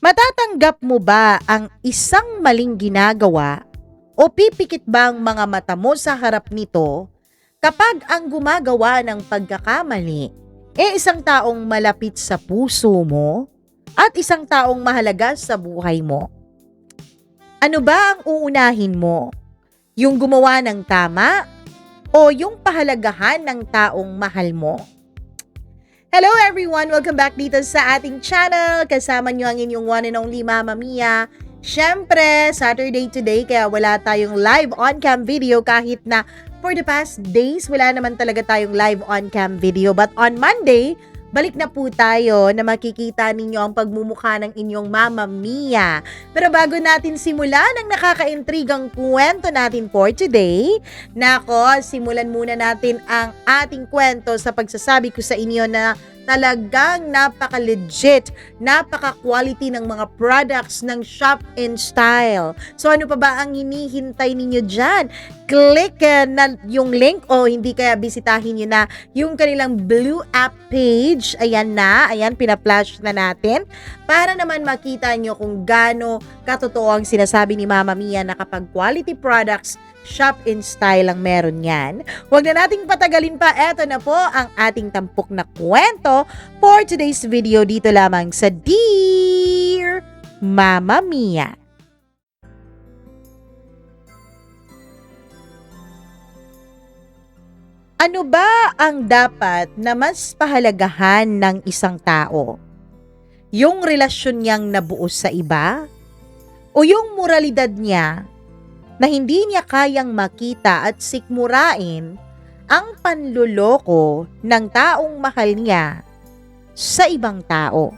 Matatanggap mo ba ang isang maling ginagawa o pipikit ba ang mga mata mo sa harap nito kapag ang gumagawa ng pagkakamali isang taong malapit sa puso mo at isang taong mahalaga sa buhay mo? Ano ba ang uunahin mo? Yung gumawa ng tama o yung pahalagahan ng taong mahal mo? Hello everyone! Welcome back dito sa ating channel. Kasama nyo ang inyong one and only Mama Mia. Siyempre, Saturday today kaya wala tayong live on-cam video kahit na for the past days wala naman talaga tayong live on-cam video. But on Monday, balik na po tayo na makikita ninyo ang pagmumukha ng inyong Mama Mia. Pero bago natin simulan ang nakakaintrigang kwento natin for today, simulan muna natin ang ating kwento sa pagsasabi ko sa inyo na talagang napaka-legit, napaka-quality ng mga products ng Shop in Style. So ano pa ba ang hinihintay ninyo dyan? Click na yung link o hindi kaya bisitahin nyo na yung kanilang Blue App page. Ayan na, ayan, pina-flash na natin para naman makita nyo kung gaano katotoo ang sinasabi ni Mama Mia na kapag quality products, Shop in Style ang meron yan. Huwag na nating patagalin pa. Eto na po ang ating tampok na kwento for today's video dito lamang sa Dear Mama Mia. Ano ba ang dapat na mas pahalagahan ng isang tao? Yung relasyon niyang nabuo sa iba? O yung moralidad niya na hindi niya kayang makita at sikmurain ang panluloko ng taong mahal niya sa ibang tao?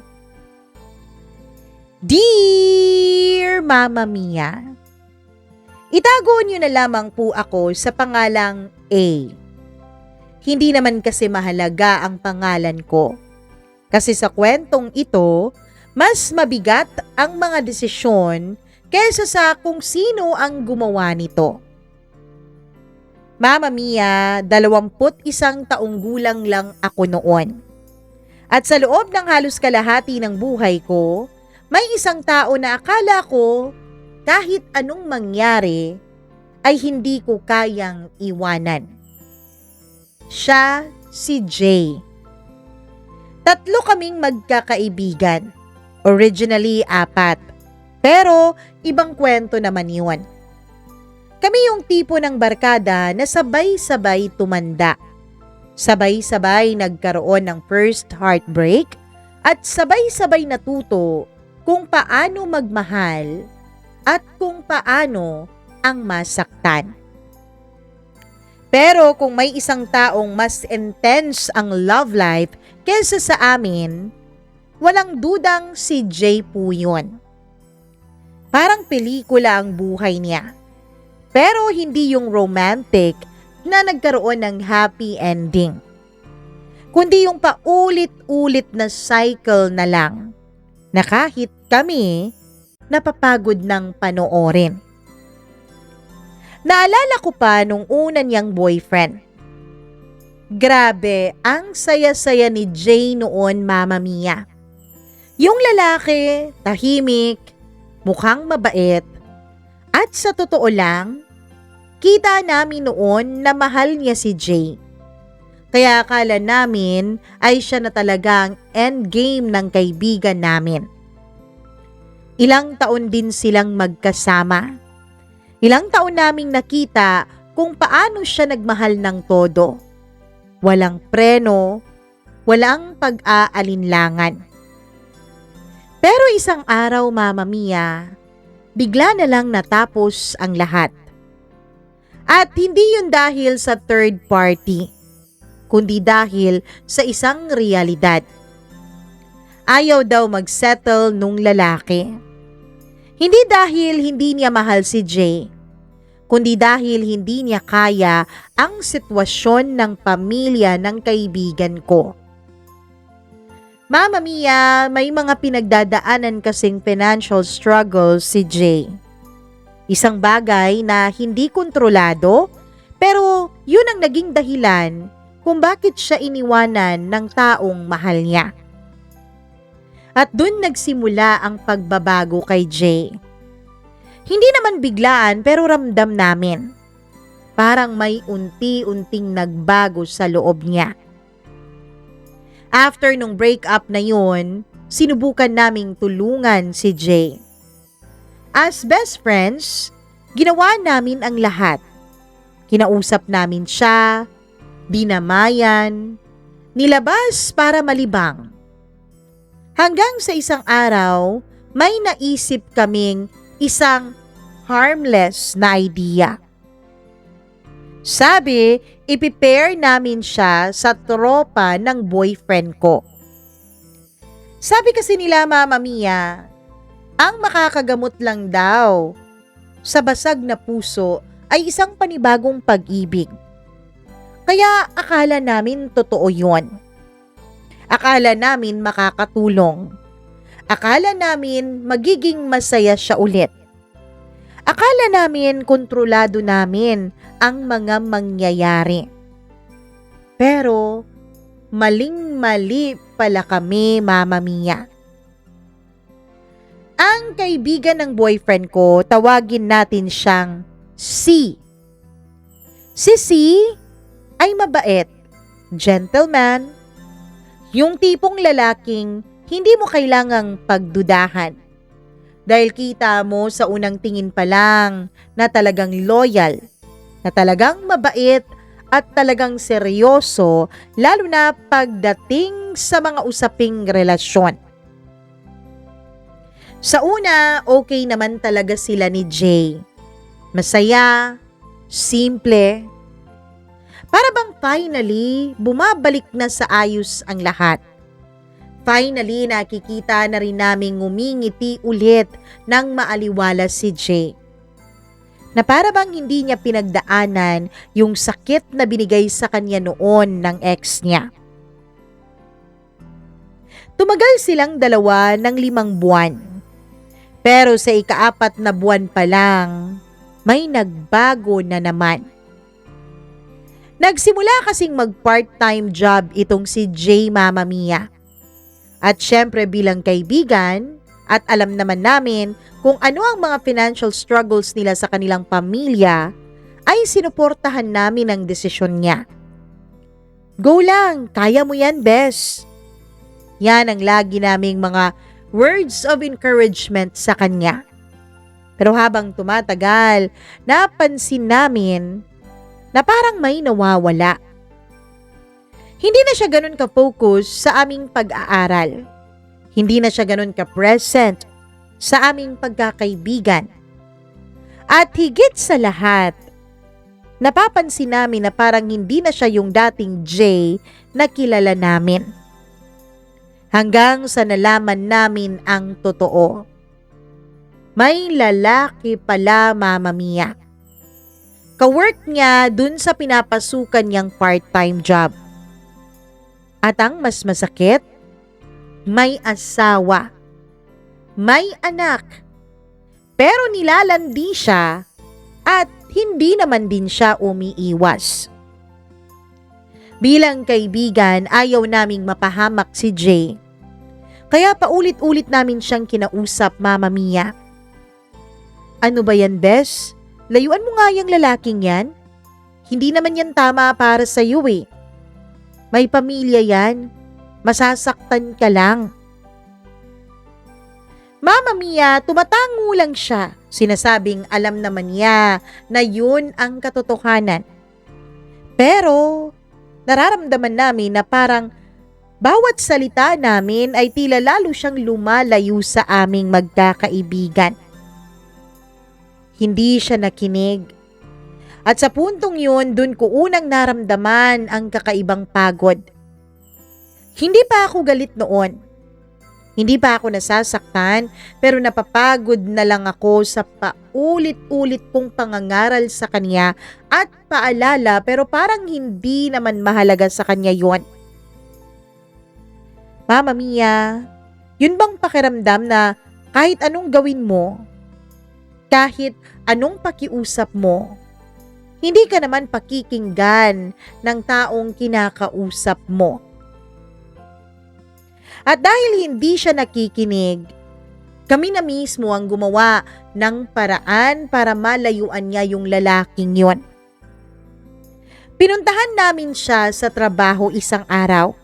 Dear Mama Mia, itago niyo na lamang po ako sa pangalang A. Hindi naman kasi mahalaga ang pangalan ko. Kasi sa kwentong ito, mas mabigat ang mga desisyon kaysa sa kung sino ang gumawa nito. Mama Mia, 21 taong gulang lang ako noon. At sa loob ng halos kalahati ng buhay ko, may isang tao na akala ko kahit anong mangyari ay hindi ko kayang iwanan. Siya si Jay. 3 kaming magkakaibigan. Originally 4. Pero ibang kwento naman yun. Kami yung tipo ng barkada na sabay-sabay tumanda. Sabay-sabay nagkaroon ng first heartbreak at sabay-sabay natuto kung paano magmahal at kung paano ang masaktan. Pero kung may isang taong mas intense ang love life kaysa sa amin, walang dudang si Jay po yun. Parang pelikula ang buhay niya. Pero hindi yung romantic na nagkaroon ng happy ending. Kundi yung paulit-ulit na cycle na lang na kahit kami napapagod ng panoorin. Naalala ko pa nung una niyang boyfriend. Grabe, ang saya-saya ni Jay noon, Mama Mia. Yung lalaki, tahimik, mukhang mabait, at sa totoo lang, kita namin noon na mahal niya si Jay. Kaya akala namin ay siya na talaga ang endgame ng kaibigan namin. Ilang taon din silang magkasama. Ilang taon naming nakita kung paano siya nagmahal ng todo. Walang preno, walang pag-aalinlangan. Pero isang araw, Mama Mia, bigla na lang natapos ang lahat. At hindi yun dahil sa third party, kundi dahil sa isang realidad. Ayaw daw mag-settle nung lalaki. Hindi dahil hindi niya mahal si Jay, kundi dahil hindi niya kaya ang sitwasyon ng pamilya ng kaibigan ko. Mama Mia, may mga pinagdadaanan kasing financial struggles si Jay. Isang bagay na hindi kontrolado, pero yun ang naging dahilan kung bakit siya iniwanan ng taong mahal niya. At dun nagsimula ang pagbabago kay Jay. Hindi naman biglaan pero ramdam namin. Parang may unti-unting nagbago sa loob niya. After nung breakup na yun, sinubukan naming tulungan si Jay. As best friends, ginawa namin ang lahat. Kinausap namin siya, dinamayan, nilabas para malibang. Hanggang sa isang araw, may naisip kaming isang harmless na idea. Sabi, ipipair namin siya sa tropa ng boyfriend ko. Sabi kasi nila Mama Mia, ang makakagamot lang daw sa basag na puso ay isang panibagong pag-ibig. Kaya akala namin totoo yon. Akala namin makakatulong. Akala namin magiging masaya siya ulit. Akala namin kontrolado namin ang mga mangyayari. Pero maling-mali pala kami, Mama Mia. Ang kaibigan ng boyfriend ko, tawagin natin siyang C. Si C ay mabait, gentleman, yung tipong lalaking hindi mo kailangang pagdudahan. Dahil kita mo sa unang tingin pa lang na talagang loyal, na talagang mabait at talagang seryoso lalo na pagdating sa mga usaping relasyon. Sa una, okay naman talaga sila ni Jay. Masaya, simple. Para bang finally, bumabalik na sa ayos ang lahat. Finally, nakikita na rin naming ngumingiti ulit ng maaliwalas si Jay. Na para bang hindi niya pinagdaanan yung sakit na binigay sa kanya noon ng ex niya. Tumagal silang dalawa ng 5 buwan. Pero sa ika-4 na buwan pa lang, may nagbago na naman. Nagsimula kasing mag-part-time job itong si Jay, Mama Mia. At syempre bilang kaibigan, at alam naman namin kung ano ang mga financial struggles nila sa kanilang pamilya, ay sinuportahan namin ang desisyon niya. Go lang, kaya mo yan, bes. Yan ang lagi naming mga words of encouragement sa kanya. Pero habang tumatagal, napansin namin na parang may nawawala. Hindi na siya ganun ka-focus sa aming pag-aaral. Hindi na siya ganun ka-present sa aming pagkakaibigan. At higit sa lahat, napapansin namin na parang hindi na siya yung dating Jay na kilala namin. Hanggang sa nalaman namin ang totoo. May lalaki pala, Mama Mia. Ka-work niya dun sa pinapasukan niyang part-time job. At ang mas masakit, may asawa, may anak, pero nilalandi siya at hindi naman din siya umiiwas. Bilang kaibigan, ayaw naming mapahamak si Jay. Kaya paulit-ulit namin siyang kinausap, Mama Mia. Ano ba yan, bes? Layuan mo nga yung lalaking yan. Hindi naman yan tama para sa iyo eh. May pamilya yan. Masasaktan ka lang. Mama Mia, tumatango lang siya. Sinasabing alam naman niya na yun ang katotohanan. Pero nararamdaman namin na parang bawat salita namin ay tila lalo siyang lumalayo sa aming magkakaibigan. Hindi siya nakinig. At sa puntong yun, dun ko unang naramdaman ang kakaibang pagod. Hindi pa ako galit noon. Hindi pa ako nasasaktan, pero napapagod na lang ako sa paulit-ulit kong pangangaral sa kanya at paalala, pero parang hindi naman mahalaga sa kanya yon. Mama Mia, yun bang pakiramdam na kahit anong gawin mo, kahit anong pakiusap mo, hindi ka naman pakikinggan ng taong kinakausap mo? At dahil hindi siya nakikinig, kami na mismo ang gumawa ng paraan para malayuan niya yung lalaking yon. Pinuntahan namin siya sa trabaho isang araw.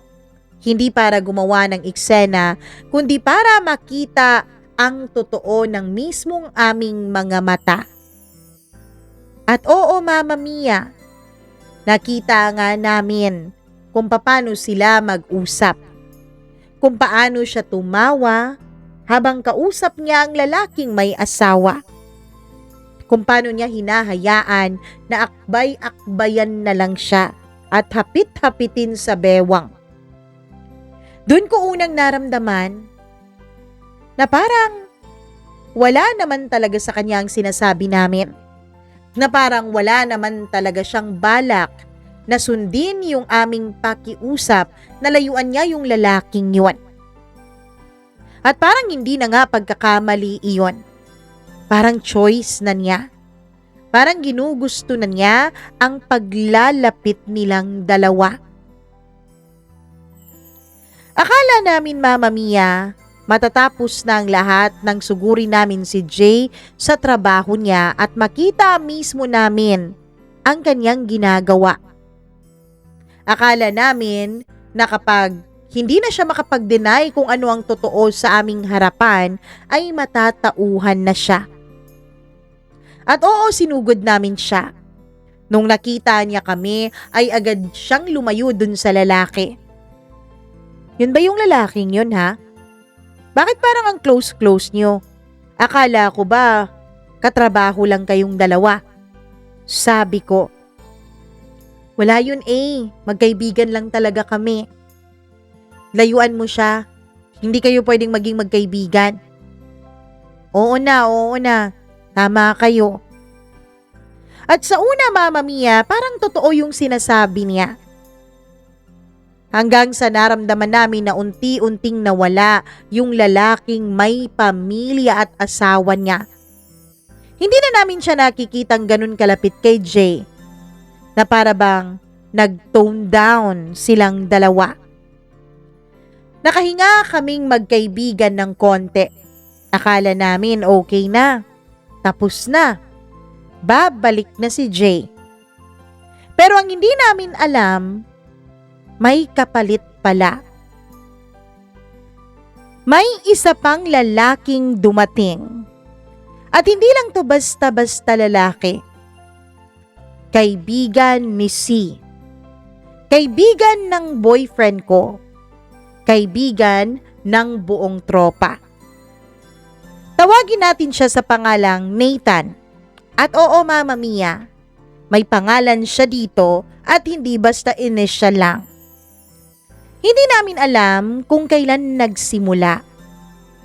Hindi para gumawa ng eksena, kundi para makita ang totoo ng mismong aming mga mata. At oo, Mama Mia, nakita nga namin kung paano sila mag-usap. Kung paano siya tumawa habang kausap niya ang lalaking may asawa. Kung paano niya hinahayaan na akbay-akbayan na lang siya at hapit-hapitin sa bewang. Doon ko unang naramdaman na parang wala naman talaga sa kanya ang sinasabi namin. Na parang wala naman talaga siyang balak na sundin yung aming pakiusap na layuan niya yung lalaking yun. At parang hindi na nga pagkakamali iyon. Parang choice na niya. Parang ginugusto na niya ang paglalapit nilang dalawa. Akala namin, Mama Mia, matatapos na ang lahat ng suguri namin si Jay sa trabaho niya at makita mismo namin ang kanyang ginagawa. Akala namin na kapag hindi na siya makapag-deny kung ano ang totoo sa aming harapan ay matatauhan na siya. At oo, sinugod namin siya. Nung nakita niya kami ay agad siyang lumayo dun sa lalaki. Yun ba yung lalaking yun, ha? Bakit parang ang close-close niyo? Akala ko ba katrabaho lang kayong dalawa? Sabi ko. Wala yun magkaibigan lang talaga kami. Layuan mo siya. Hindi kayo pwedeng maging magkaibigan. Oo na. Tama kayo. At sa una, Mama Mia, parang totoo yung sinasabi niya. Hanggang sa naramdaman namin na unti-unting nawala yung lalaking may pamilya at asawa niya. Hindi na namin siya nakikitang ganun kalapit kay Jay, na para bang nag-tone down silang dalawa. Nakahinga kaming magkaibigan ng konti. Akala namin okay na, tapos na, babalik na si Jay. Pero ang hindi namin alam, may kapalit pala. May isa pang lalaking dumating. At hindi lang to basta-basta lalaki. Kaibigan ni C. Kaibigan ng boyfriend ko. Kaibigan ng buong tropa. Tawagin natin siya sa pangalang Nathan. At oo, Mama Mia, may pangalan siya dito at hindi basta initial lang. Hindi namin alam kung kailan nagsimula.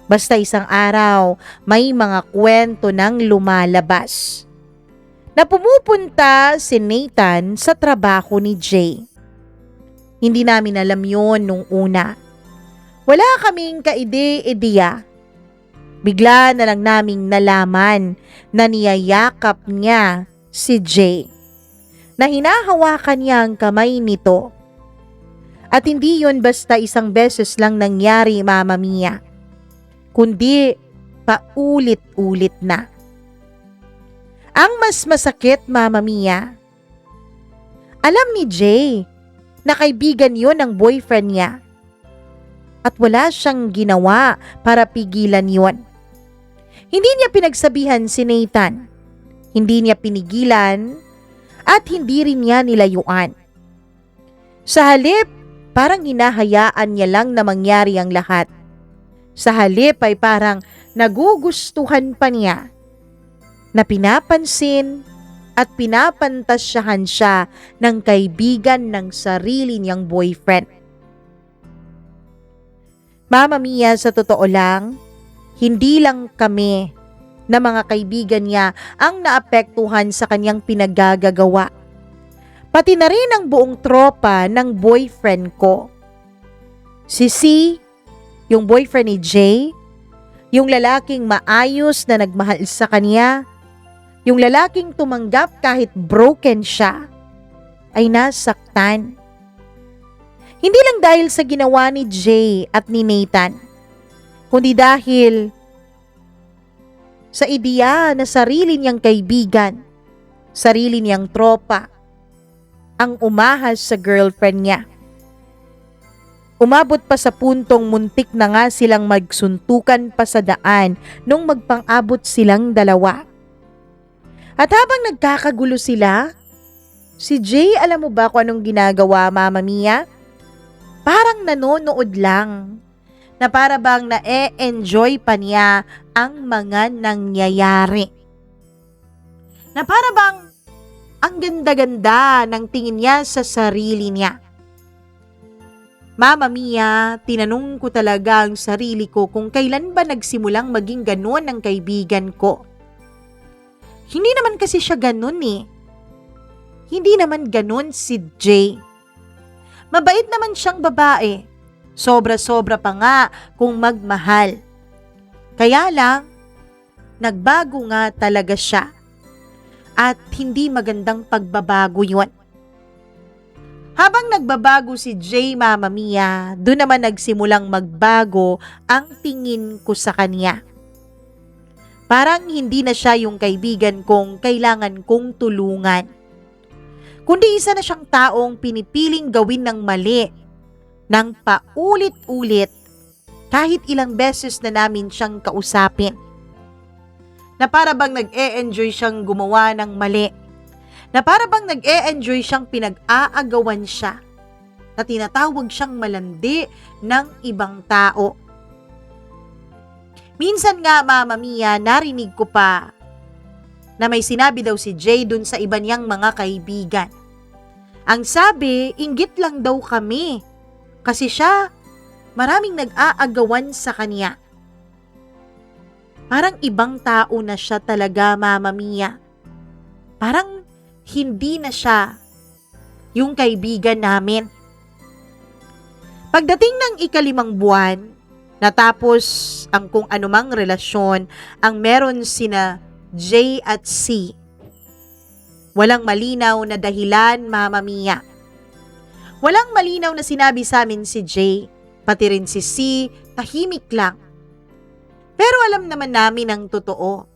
Basta isang araw, may mga kwento nang lumalabas. Na pumupunta si Nathan sa trabaho ni Jay. Hindi namin alam yon nung una. Wala kaming kaide-ideya. Bigla na lang naming nalaman na niyayakap niya si Jay. Na hinahawakan niya ang kamay nito. At hindi yon basta isang beses lang nangyari, Mama Mia. Kundi paulit-ulit na. Ang mas masakit, Mama Mia, alam ni Jay na kaibigan yon ng boyfriend niya. At wala siyang ginawa para pigilan yon. Hindi niya pinagsabihan si Nathan. Hindi niya pinigilan at hindi rin niya nilayuan. Sa halip, parang hinahayaan niya lang na mangyari ang lahat. Sa halip ay parang nagugustuhan pa niya na pinapansin at pinapantasyahan siya ng kaibigan ng sarili niyang boyfriend. Mama Mia, sa totoo lang, hindi lang kami na mga kaibigan niya ang naapektuhan sa kanyang pinaggagawa. Pati na rin ang buong tropa ng boyfriend ko. Si C, yung boyfriend ni Jay, yung lalaking maayos na nagmahal sa kanya, yung lalaking tumanggap kahit broken siya, ay nasaktan. Hindi lang dahil sa ginawa ni Jay at ni Nathan, kundi dahil sa ideya na sarili niyang kaibigan, sarili niyang tropa, ang umahas sa girlfriend niya. Umabot pa sa puntong muntik na nga silang magsuntukan pa sa daan nung magpang-abot silang dalawa. At habang nagkakagulo sila, si Jay, alam mo ba kung anong ginagawa, Mama Mia? Parang nanonood lang, na para bang na-enjoy pa niya ang mga nangyayari. Na para bang ang ganda-ganda ng tingin niya sa sarili niya. Mama Mia, tinanong ko talaga ang sarili ko kung kailan ba nagsimulang maging ganun ang kaibigan ko. Hindi naman kasi siya ganun eh. Hindi naman ganun si Jay. Mabait naman siyang babae. Sobra-sobra pa nga kung magmahal. Kaya lang, nagbago nga talaga siya. At hindi magandang pagbabago yun. Habang nagbabago si Jay, Mama Mia, doon naman nagsimulang magbago ang tingin ko sa kanya. Parang hindi na siya yung kaibigan kong kailangan kong tulungan. Kundi isa na siyang taong pinipiling gawin ng mali, ng paulit-ulit, kahit ilang beses na namin siyang kausapin. Na para bang nag-e-enjoy siyang gumawa ng mali. Na para bang nag-e-enjoy siyang pinag-aagawan siya. Na tinatawag siyang malandi ng ibang tao. Minsan nga, Mama Mia, narinig ko pa na may sinabi daw si Jay dun sa iba niyang mga kaibigan. Ang sabi, inggit lang daw kami. Kasi siya, maraming nag-aagawan sa kanya. Parang ibang tao na siya talaga, Mama Mia. Parang hindi na siya yung kaibigan namin. Pagdating ng ika-5 buwan, natapos ang kung anumang relasyon ang meron sina J at C. Walang malinaw na dahilan, Mama Mia. Walang malinaw na sinabi sa amin si J, pati rin si C, tahimik lang. Pero alam naman namin ang totoo.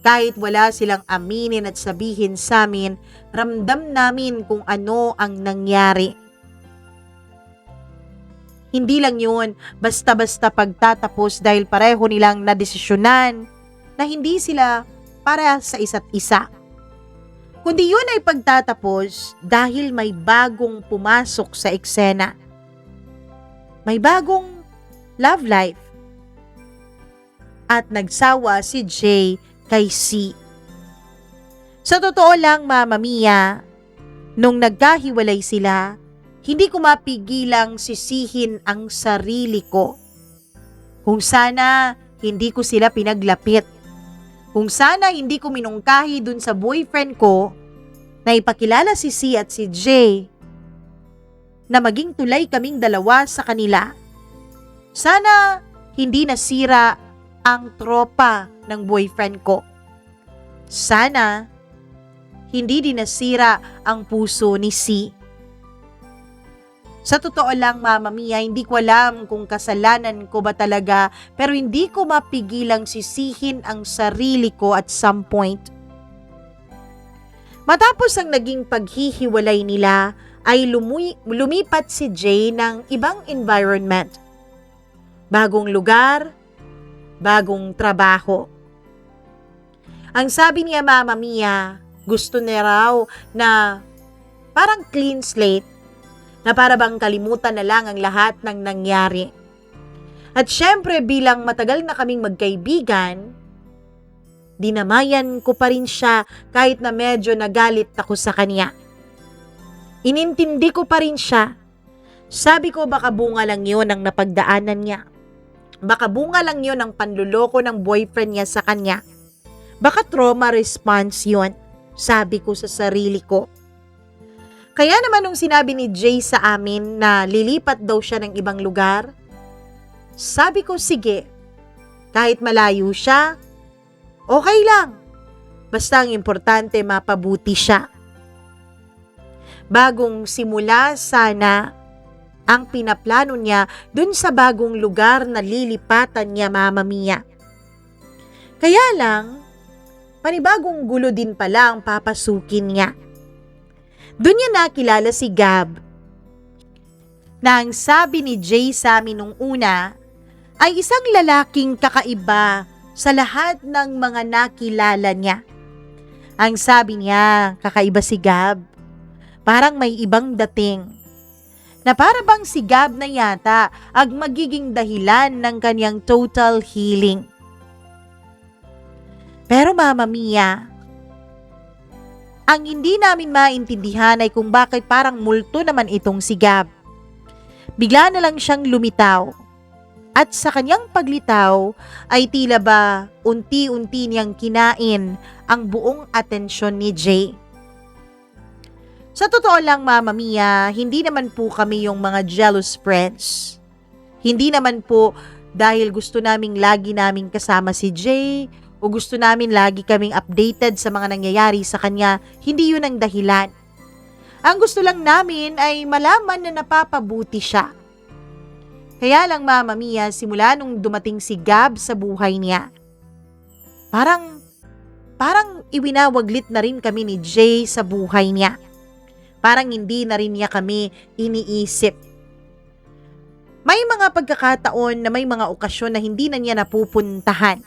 Kahit wala silang aminin at sabihin sa amin, ramdam namin kung ano ang nangyari. Hindi lang yun basta-basta pagtatapos dahil pareho nilang nadesisyonan na hindi sila para sa isa't isa. Kundi yun ay pagtatapos dahil may bagong pumasok sa eksena. May bagong love life. At nagsawa si Jay kay C. Sa totoo lang, Mama Mia, nung nagkahiwalay sila, hindi ko mapigilang sisihin ang sarili ko. Kung sana hindi ko sila pinaglapit. Kung sana hindi ko minungkahi dun sa boyfriend ko na ipakilala si C at si J na maging tulay kaming dalawa sa kanila. Sana hindi nasira ang tropa ng boyfriend ko. Sana hindi din nasira ang puso ni C. Sa totoo lang, Mama Mia, hindi ko alam kung kasalanan ko ba talaga, pero hindi ko mapigilang sisihin ang sarili ko at some point. Matapos ang naging paghihiwalay nila, ay lumipat si Jay ng ibang environment. Bagong lugar, bagong trabaho. Ang sabi niya, Mama Mia, gusto niya raw na parang clean slate, na para bang kalimutan na lang ang lahat ng nangyari. At syempre bilang matagal na kaming magkaibigan, dinamayan ko pa rin siya kahit na medyo nagalit ako sa kanya. Inintindi ko pa rin siya. Sabi ko baka bunga lang yun ang napagdaanan niya. Baka bunga lang yun ang panluloko ng boyfriend niya sa kanya. Baka trauma response yun, sabi ko sa sarili ko. Kaya naman nung sinabi ni Jay sa amin na lilipat daw siya ng ibang lugar, sabi ko sige, kahit malayo siya, okay lang. Basta ang importante mapabuti siya. Bagong simula sana, ang pinaplano niya dun sa bagong lugar na lilipatan niya, Mama Mia. Kaya lang, panibagong gulo din pala ang papasukin niya. Doon niya nakilala si Gab, na ang sabi ni Jay sa amin nung una ay isang lalaking kakaiba sa lahat ng mga nakilala niya. Ang sabi niya, kakaiba si Gab. Parang may ibang dating. Na para bang si Gab na yata ang magiging dahilan ng kanyang total healing. Pero Mama Mia, ang hindi namin maintindihan ay kung bakit parang multo naman itong si Gab. Bigla na lang siyang lumitaw. At sa kanyang paglitaw ay tila ba unti-unti niyang kinain ang buong atensyon ni Jay. Sa totoo lang, Mama Mia, hindi naman po kami yung mga jealous friends. Hindi naman po dahil gusto naming lagi naming kasama si Jay o gusto namin lagi kaming updated sa mga nangyayari sa kanya. Hindi yun ang dahilan. Ang gusto lang namin ay malaman na napapabuti siya. Kaya lang, Mama Mia, simula nung dumating si Gab sa buhay niya, parang iwinawaglit na rin kami ni Jay sa buhay niya. Parang hindi na rin niya kami iniisip. May mga pagkakataon na may mga okasyon na hindi na niya napupuntahan.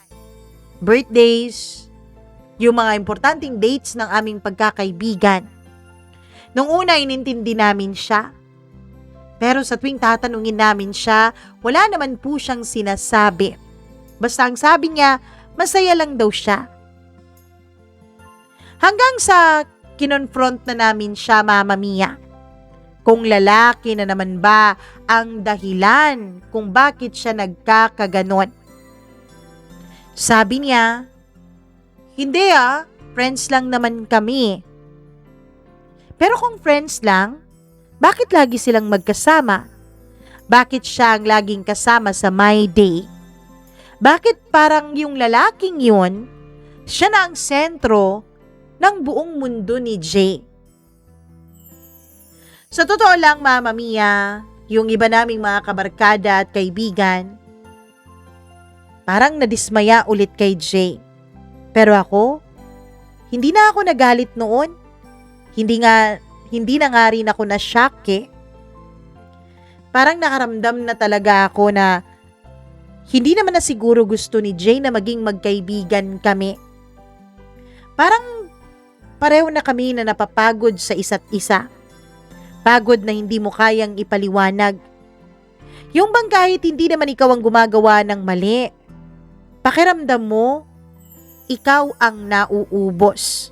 Birthdays, yung mga importanteng dates ng aming pagkakaibigan. Nung una, inintindi namin siya. Pero sa tuwing tatanungin namin siya, wala naman po siyang sinasabi. Basta ang sabi niya, masaya lang daw siya. Hanggang sa kinonfront na namin siya, Mama Mia. Kung lalaki na naman ba ang dahilan kung bakit siya nagkakaganon. Sabi niya, hindi friends lang naman kami. Pero kung friends lang, bakit lagi silang magkasama? Bakit siya ang laging kasama sa my day? Bakit parang yung lalaking yun, siya na ang sentro ng buong mundo ni Jay? Sa totoo lang, Mama Mia, yung iba naming mga kabarkada at kaibigan, parang nadismaya ulit kay Jay. Pero ako, hindi na ako nagalit noon. Hindi na nga rin ako na-shock Parang nakaramdam na talaga ako na hindi naman na siguro gusto ni Jay na maging magkaibigan kami. Parang pareho na kami na napapagod sa isa't isa. Pagod na hindi mo kayang ipaliwanag. Yung bang kahit hindi naman ikaw ang gumagawa ng mali, pakiramdam mo, ikaw ang nauubos.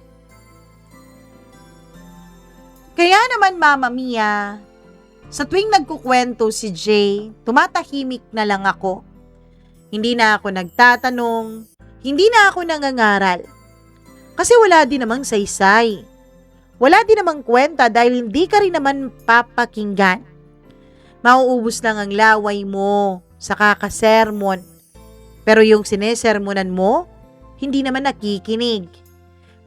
Kaya naman, Mama Mia, sa tuwing nagkukwento si Jay, tumatahimik na lang ako. Hindi na ako nagtatanong, hindi na ako nangangaral. Kasi wala din namang saysay. Wala din namang kwenta dahil hindi ka rin naman papakinggan. Mauubos lang ang laway mo sa kakasermon. Pero yung sinesermonan mo, hindi naman nakikinig.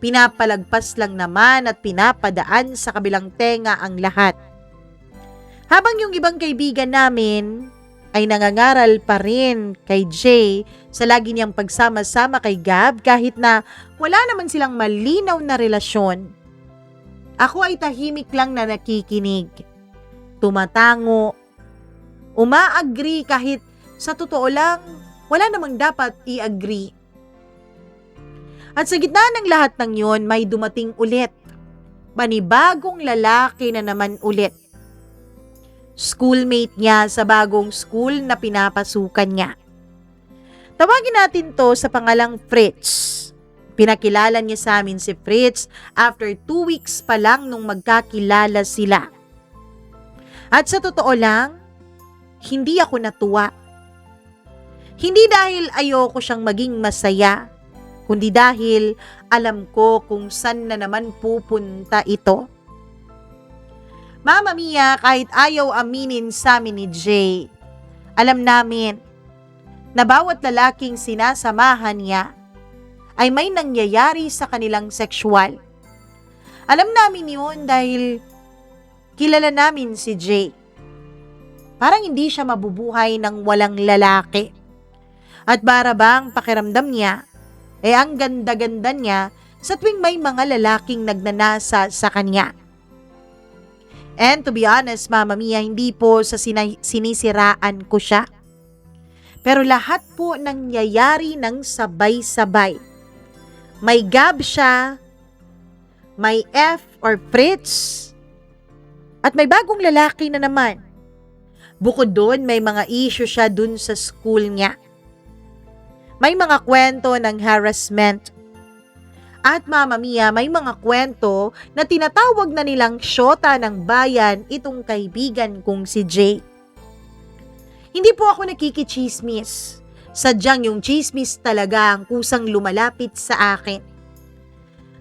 Pinapalagpas lang naman at pinapadaan sa kabilang tenga ang lahat. Habang yung ibang kaibigan namin ay nangangaral pa rin kay Jay sa lagi niyang pagsama-sama kay Gab kahit na wala naman silang malinaw na relasyon. Ako ay tahimik lang na nakikinig. Tumatango. Uma-agree kahit sa totoo lang wala namang dapat i-agree. At sa gitna ng lahat ng yon, may dumating ulit. Panibagong lalaki na naman ulit. Schoolmate niya sa bagong school na pinapasukan niya. Tawagin natin to sa pangalang Fritz. Pinakilala niya sa amin si Fritz after 2 weeks pa lang nung magkakilala sila. At sa totoo lang, hindi ako natuwa. Hindi dahil ayoko siyang maging masaya, kundi dahil alam ko kung saan na naman pupunta ito. Mama Mia, kahit ayaw aminin sa amin ni Jay, alam namin na bawat lalaking sinasamahan niya ay may nangyayari sa kanilang sexual. Alam namin yun dahil kilala namin si Jay. Parang hindi siya mabubuhay ng walang lalaki. At para bang pakiramdam niya, ang ganda-ganda niya sa tuwing may mga lalaking nagnanasa sa kanya. And to be honest, Mama Mia, hindi po sa sinisiraan ko siya. Pero lahat po nangyayari ng sabay-sabay. May Gab siya, may F or Fritz, at may bagong lalaki na naman. Bukod doon, may mga issue siya dun sa school niya. May mga kwento ng harassment. At Mama Mia, may mga kwento na tinatawag na nilang syota ng bayan itong kaibigan kong si Jay. Hindi po ako nakikichismis. Sadyang yung chismis talaga ang kusang lumalapit sa akin.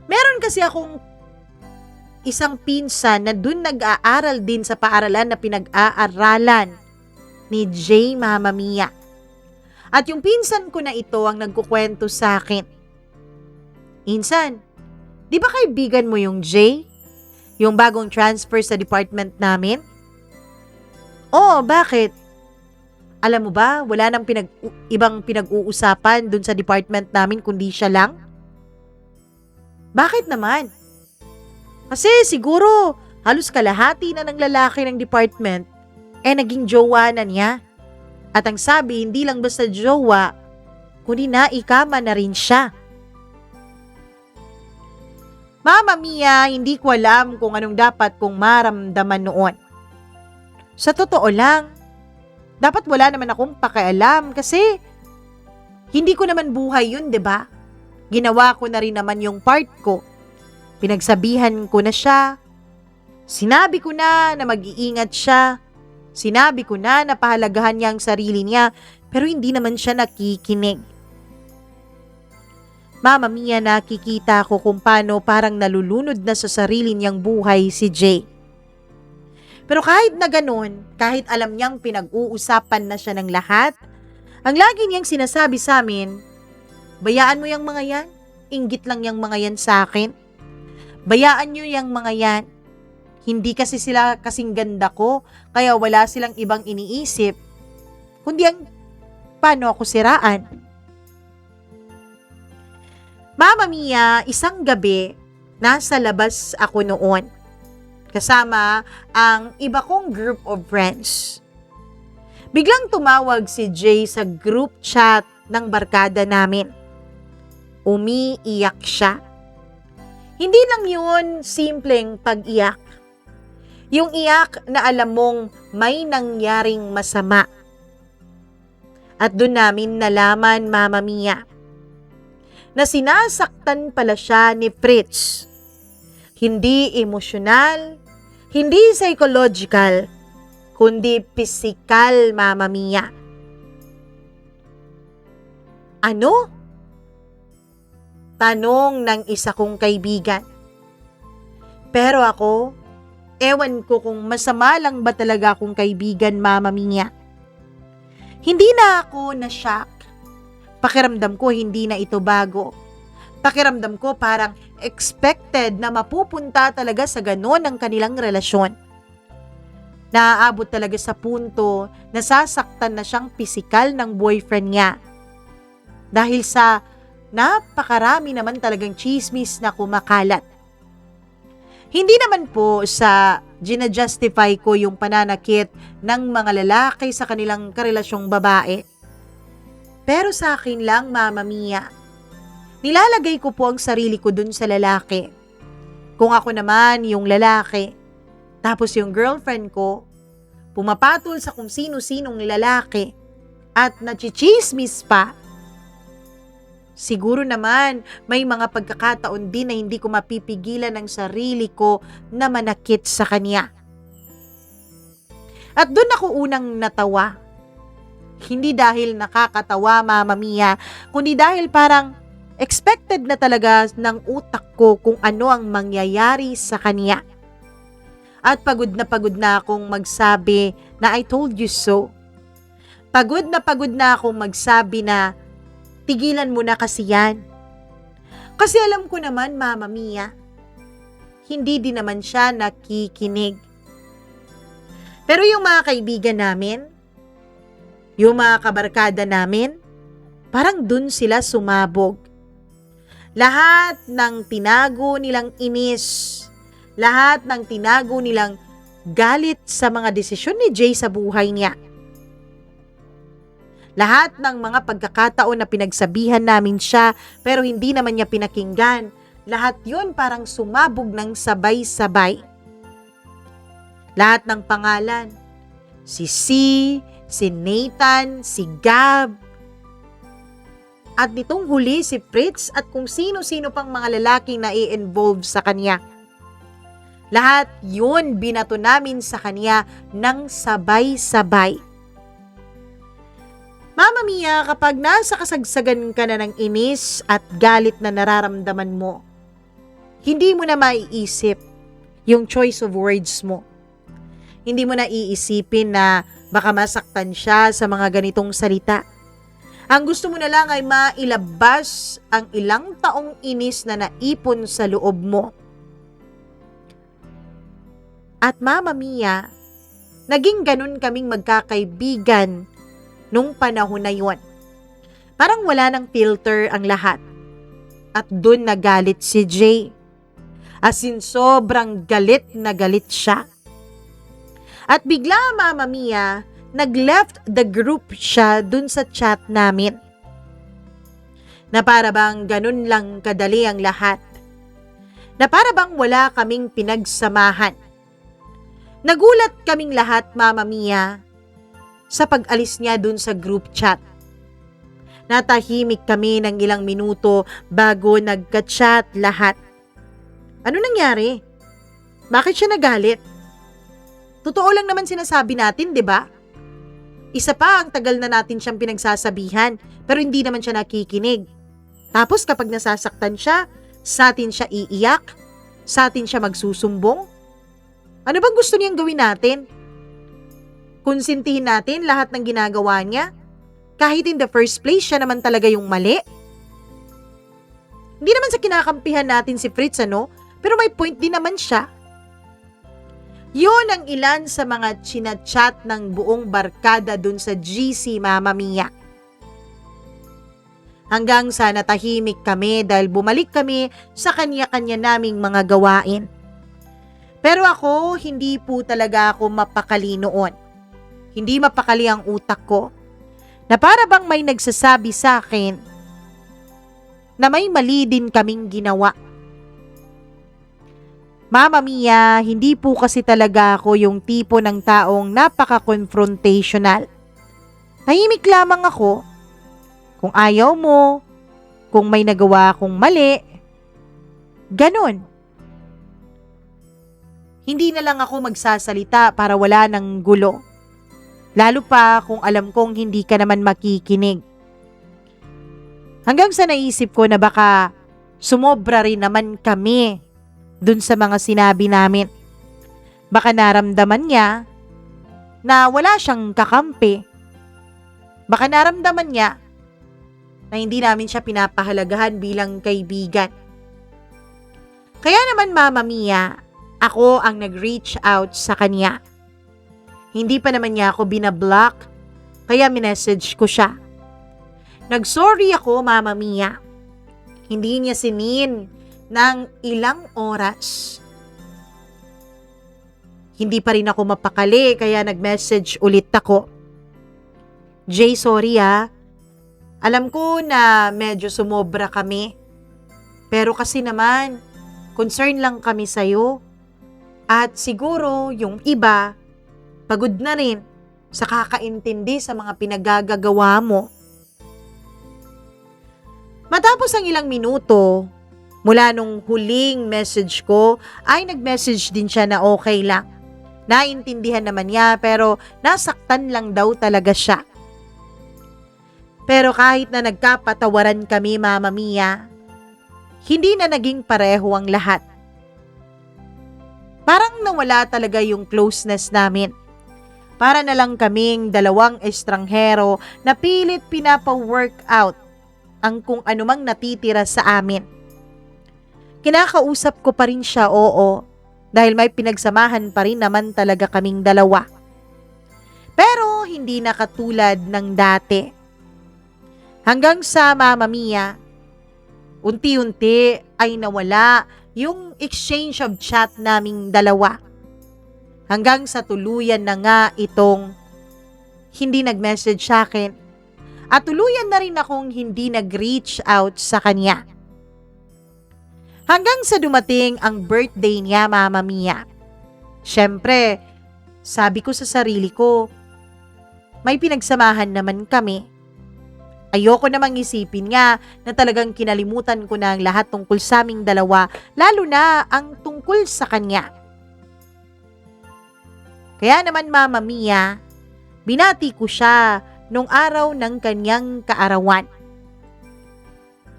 Meron kasi akong isang pinsan na dun nag-aaral din sa paaralan na pinag-aaralan ni Jay, Mama Mia. At yung pinsan ko na ito ang nagkukwento sa akin. Insan, di ba kaibigan mo yung Jay? Yung bagong transfer sa department namin? Oo, bakit? Alam mo ba, wala nang ibang pinag-uusapan dun sa department namin kundi siya lang? Bakit naman? Kasi siguro halos kalahati na ng lalaki ng department naging jowa na niya. At ang sabi, hindi lang basta jowa, kundi naikama na rin siya. Mama Mia, hindi ko alam kung anong dapat kong maramdaman noon. Sa totoo lang, dapat wala naman akong pakialam kasi hindi ko naman buhay yun, 'di ba? Ginawa ko na rin naman yung part ko. Pinagsabihan ko na siya. Sinabi ko na mag-iingat siya. Sinabi ko na pahalagahan niya ang sarili niya, pero hindi naman siya nakikinig. Mama Mia, nakikita ko kung paano parang nalulunod na sa sarili niyang buhay si Jay. Pero kahit na ganun, kahit alam niyang pinag-uusapan na siya ng lahat, ang lagi niyang sinasabi sa amin, bayaan mo yung mga yan, inggit lang yung mga yan sa akin. Bayaan niyo yung mga yan. Hindi kasi sila kasing ganda ko, kaya wala silang ibang iniisip, kundi ang paano ako siraan. Mama Mia, isang gabi, nasa labas ako noon. Kasama ang iba kong group of friends. Biglang tumawag si Jay sa group chat ng barkada namin. Umiiyak siya. Hindi lang yun simpleng pag-iyak. Yung iyak na alam mong may nangyaring masama. At doon namin nalaman, Mama Mia, na sinasaktan pala siya ni Fritz. Hindi emosyonal, hindi psychological, kundi physical, Mama Mia. Ano? Tanong ng isa kong kaibigan. Pero ako, ewan ko kung masama lang ba talaga akong kaibigan, Mama Mia. Hindi na ako na-shock. Pakiramdam ko hindi na ito bago. Pakiramdam ko parang expected na mapupunta talaga sa ganon ang kanilang relasyon. Naaabot talaga sa punto na sasaktan na siyang pisikal ng boyfriend niya. Dahil sa napakarami naman talagang chismis na kumakalat. Hindi naman po sa ginajustify ko yung pananakit ng mga lalaki sa kanilang karelasyong babae. Pero sa akin lang, Mama Mia, nilalagay ko po ang sarili ko dun sa lalaki. Kung ako naman yung lalaki, tapos yung girlfriend ko, pumapatol sa kung sino-sinong lalaki at nachichismis pa, siguro naman may mga pagkakataon din na hindi ko mapipigilan ang sarili ko na manakit sa kanya. At dun ako unang natawa. Hindi dahil nakakatawa, Mama Mia, kundi dahil parang expected na talaga ng utak ko kung ano ang mangyayari sa kanya. At pagod na akong magsabi na I told you so. Pagod na akong magsabi na tigilan mo na kasi yan. Kasi alam ko naman, Mama Mia, hindi din naman siya nakikinig. Pero yung mga kaibigan namin, yung mga kabarkada namin, parang dun sila sumabog. Lahat ng tinago nilang inis, lahat ng tinago nilang galit sa mga desisyon ni Jay sa buhay niya. Lahat ng mga pagkakataon na pinagsabihan namin siya pero hindi naman niya pinakinggan, lahat yun parang sumabog ng sabay-sabay. Lahat ng pangalan, si C, si Nathan, si Gab, at nitong huli si Fritz at kung sino-sino pang mga lalaking na i-involve sa kanya. Lahat yun binato namin sa kanya ng sabay-sabay. Mama Mia, kapag nasa kasagsagan ka na ng inis at galit na nararamdaman mo, hindi mo na maiisip yung choice of words mo. Hindi mo na iisipin na baka masaktan siya sa mga ganitong salita. Ang gusto mo na lang ay mailabas ang ilang taong inis na naipon sa loob mo. At Mama Mia, naging ganun kaming magkakaibigan nung panahon na yun. Parang wala ng filter ang lahat. At dun nagalit si Jay. As in, sobrang galit na galit siya. At bigla, Mama Mia, nag-left the group siya dun sa chat namin. Na para bang ganun lang kadali ang lahat. Na para bang wala kaming pinagsamahan. Nagulat kaming lahat, Mama Mia, sa pag-alis niya dun sa group chat. Natahimik kami ng ilang minuto bago nagka-chat lahat. Ano nangyari? Bakit siya nagalit? Totoo lang naman sinasabi natin, di ba? Isa pa, ang tagal na natin siyang pinagsasabihan, pero hindi naman siya nakikinig. Tapos kapag nasasaktan siya, sa atin siya iiyak, sa atin siya magsusumbong. Ano bang gusto niyang gawin natin? Konsintihin natin lahat ng ginagawa niya? Kahit in the first place, siya naman talaga yung mali? Hindi naman sa kinakampihan natin si Fritz, ano? Pero may point din naman siya. Yun ang ilan sa mga chinachat ng buong barkada dun sa GC, Mama Mia. Hanggang sa natahimik kami dahil bumalik kami sa kanya-kanya naming mga gawain. Pero ako, hindi po talaga ako mapakali noon. Hindi mapakali ang utak ko. Na para bang may nagsasabi sa akin na may mali din kaming ginawa. Mama Mia, hindi po kasi talaga ako yung tipo ng taong napaka-confrontational. Tahimik lamang ako. Kung ayaw mo, kung may nagawa akong mali, ganon. Hindi na lang ako magsasalita para wala ng gulo. Lalo pa kung alam kong hindi ka naman makikinig. Hanggang sa naisip ko na baka sumobra rin naman kami dun sa mga sinabi namin. Baka naramdaman niya na wala siyang kakampi. Baka naramdaman niya na hindi namin siya pinapahalagahan bilang kaibigan. Kaya naman, Mama Mia, ako ang nag-reach out sa kanya. Hindi pa naman niya ako binablock, kaya minessage ko siya. Nag-sorry ako, Mama Mia. Hindi niya sinin ng ilang oras. Hindi pa rin ako mapakali kaya nag-message ulit ako. Jay, sorry ah. Alam ko na medyo sumobra kami. Pero kasi naman, concern lang kami sa'yo. At siguro yung iba, pagod na rin sa kakaintindi sa mga pinagagagawa mo. Matapos ang ilang minuto, mula nung huling message ko, ay nag-message din siya na okay lang. Naintindihan naman niya pero nasaktan lang daw talaga siya. Pero kahit na nagkapatawaran kami, Mama Mia, hindi na naging pareho ang lahat. Parang nawala talaga yung closeness namin. Para na lang kaming dalawang estranghero na pilit pinapa-workout ang kung anumang natitira sa amin. Kinakausap ko pa rin siya, oo, dahil may pinagsamahan pa rin naman talaga kaming dalawa. hindi na katulad ng dati. Hanggang sa Mama Mia, unti-unti ay nawala yung exchange of chat naming dalawa. Hanggang sa tuluyan na nga itong hindi nag-message sa akin at tuluyan na rin akong hindi nag-reach out sa kanya. Hanggang sa dumating ang birthday niya, Mama Mia. Siyempre, sabi ko sa sarili ko, may pinagsamahan naman kami. Ayoko namang isipin nga na talagang kinalimutan ko na ang lahat tungkol sa aming dalawa, lalo na ang tungkol sa kanya. Kaya naman Mama Mia, binati ko siya nung araw ng kanyang kaarawan.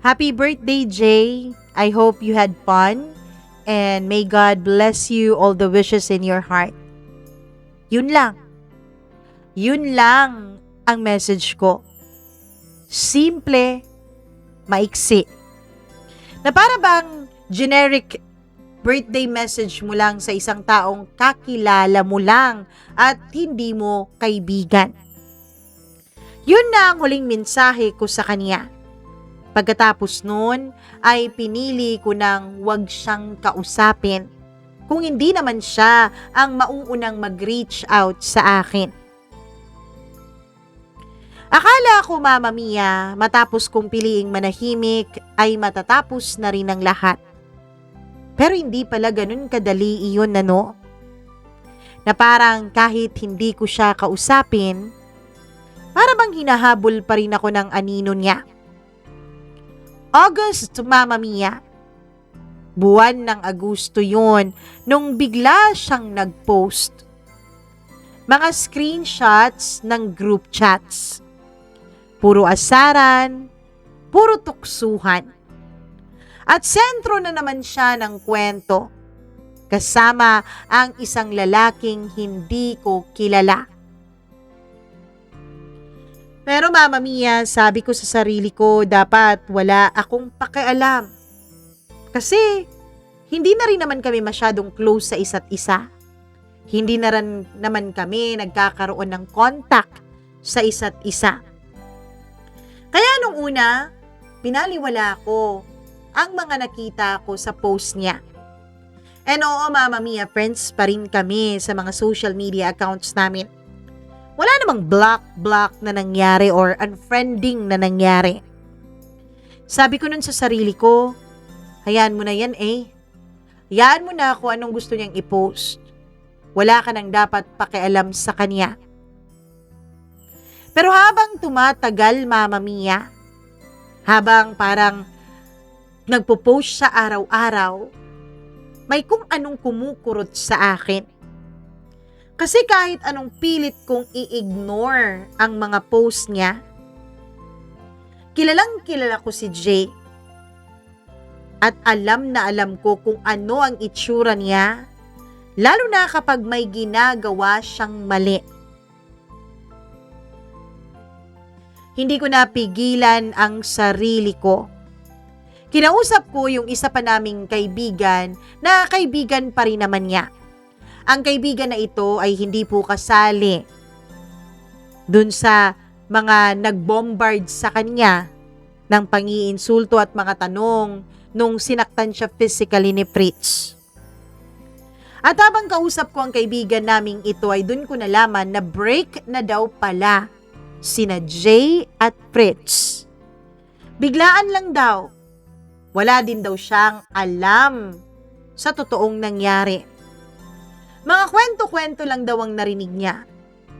Happy birthday, Jay! I hope you had fun and may God bless you all the wishes in your heart. Yun lang. Yun lang ang message ko. Simple, maiksi. Na para bang generic birthday message mo lang sa isang taong kakilala mo lang at hindi mo kaibigan. Yun na ang huling mensahe ko sa kanya. Pagkatapos nun ay pinili ko nang wag siyang kausapin kung hindi naman siya ang mauunang mag-reach out sa akin. Akala ko, Mama Mia, matapos kong piliing manahimik ay matatapos na rin ang lahat. Pero hindi pala ganun kadali iyon, ano? Na parang kahit hindi ko siya kausapin, para bang hinahabol pa rin ako ng anino niya. August, Mama Mia. Buwan ng Agosto yun nung bigla siyang nag-post. Mga screenshots ng group chats. Puro asaran, puro tuksuhan. At sentro na naman siya ng kwento, kasama ang isang lalaking hindi ko kilala. Pero Mama Mia, sabi ko sa sarili ko, dapat wala akong pakialam. Kasi hindi na rin naman kami masyadong close sa isa't isa. Hindi na rin naman kami nagkakaroon ng contact sa isa't isa. Kaya nung una, pinaliwala ko ang mga nakita ko sa post niya. And oo, Mama Mia, friends pa rin kami sa mga social media accounts namin. Wala namang block na nangyari or unfriending na nangyari. Sabi ko nun sa sarili ko, hayaan mo na yan eh. Hayaan mo na kung anong gusto niyang i-post. Wala ka nang dapat pakialam sa kanya. Pero habang tumatagal, Mama Mia, habang parang nagpo-post siya araw-araw, may kung anong kumukurot sa akin. Kasi kahit anong pilit kong i-ignore ang mga post niya, kilalang kilala ko si Jay. At alam na alam ko kung ano ang itsura niya, lalo na kapag may ginagawa siyang mali. Hindi ko napigilan ang sarili ko. Kinausap ko yung isa pa naming kaibigan na kaibigan pa rin naman niya. Ang kaibigan na ito ay hindi po kasali dun sa mga nag-bombard sa kanya ng pang-iinsulto at mga tanong nung sinaktan siya physically ni Fritz. At habang kausap ko ang kaibigan naming ito ay dun ko nalaman na break na daw pala sina Jay at Fritz. Biglaan lang daw. Wala din daw siyang alam sa totoong nangyari. Mga kwento-kwento lang daw ang narinig niya.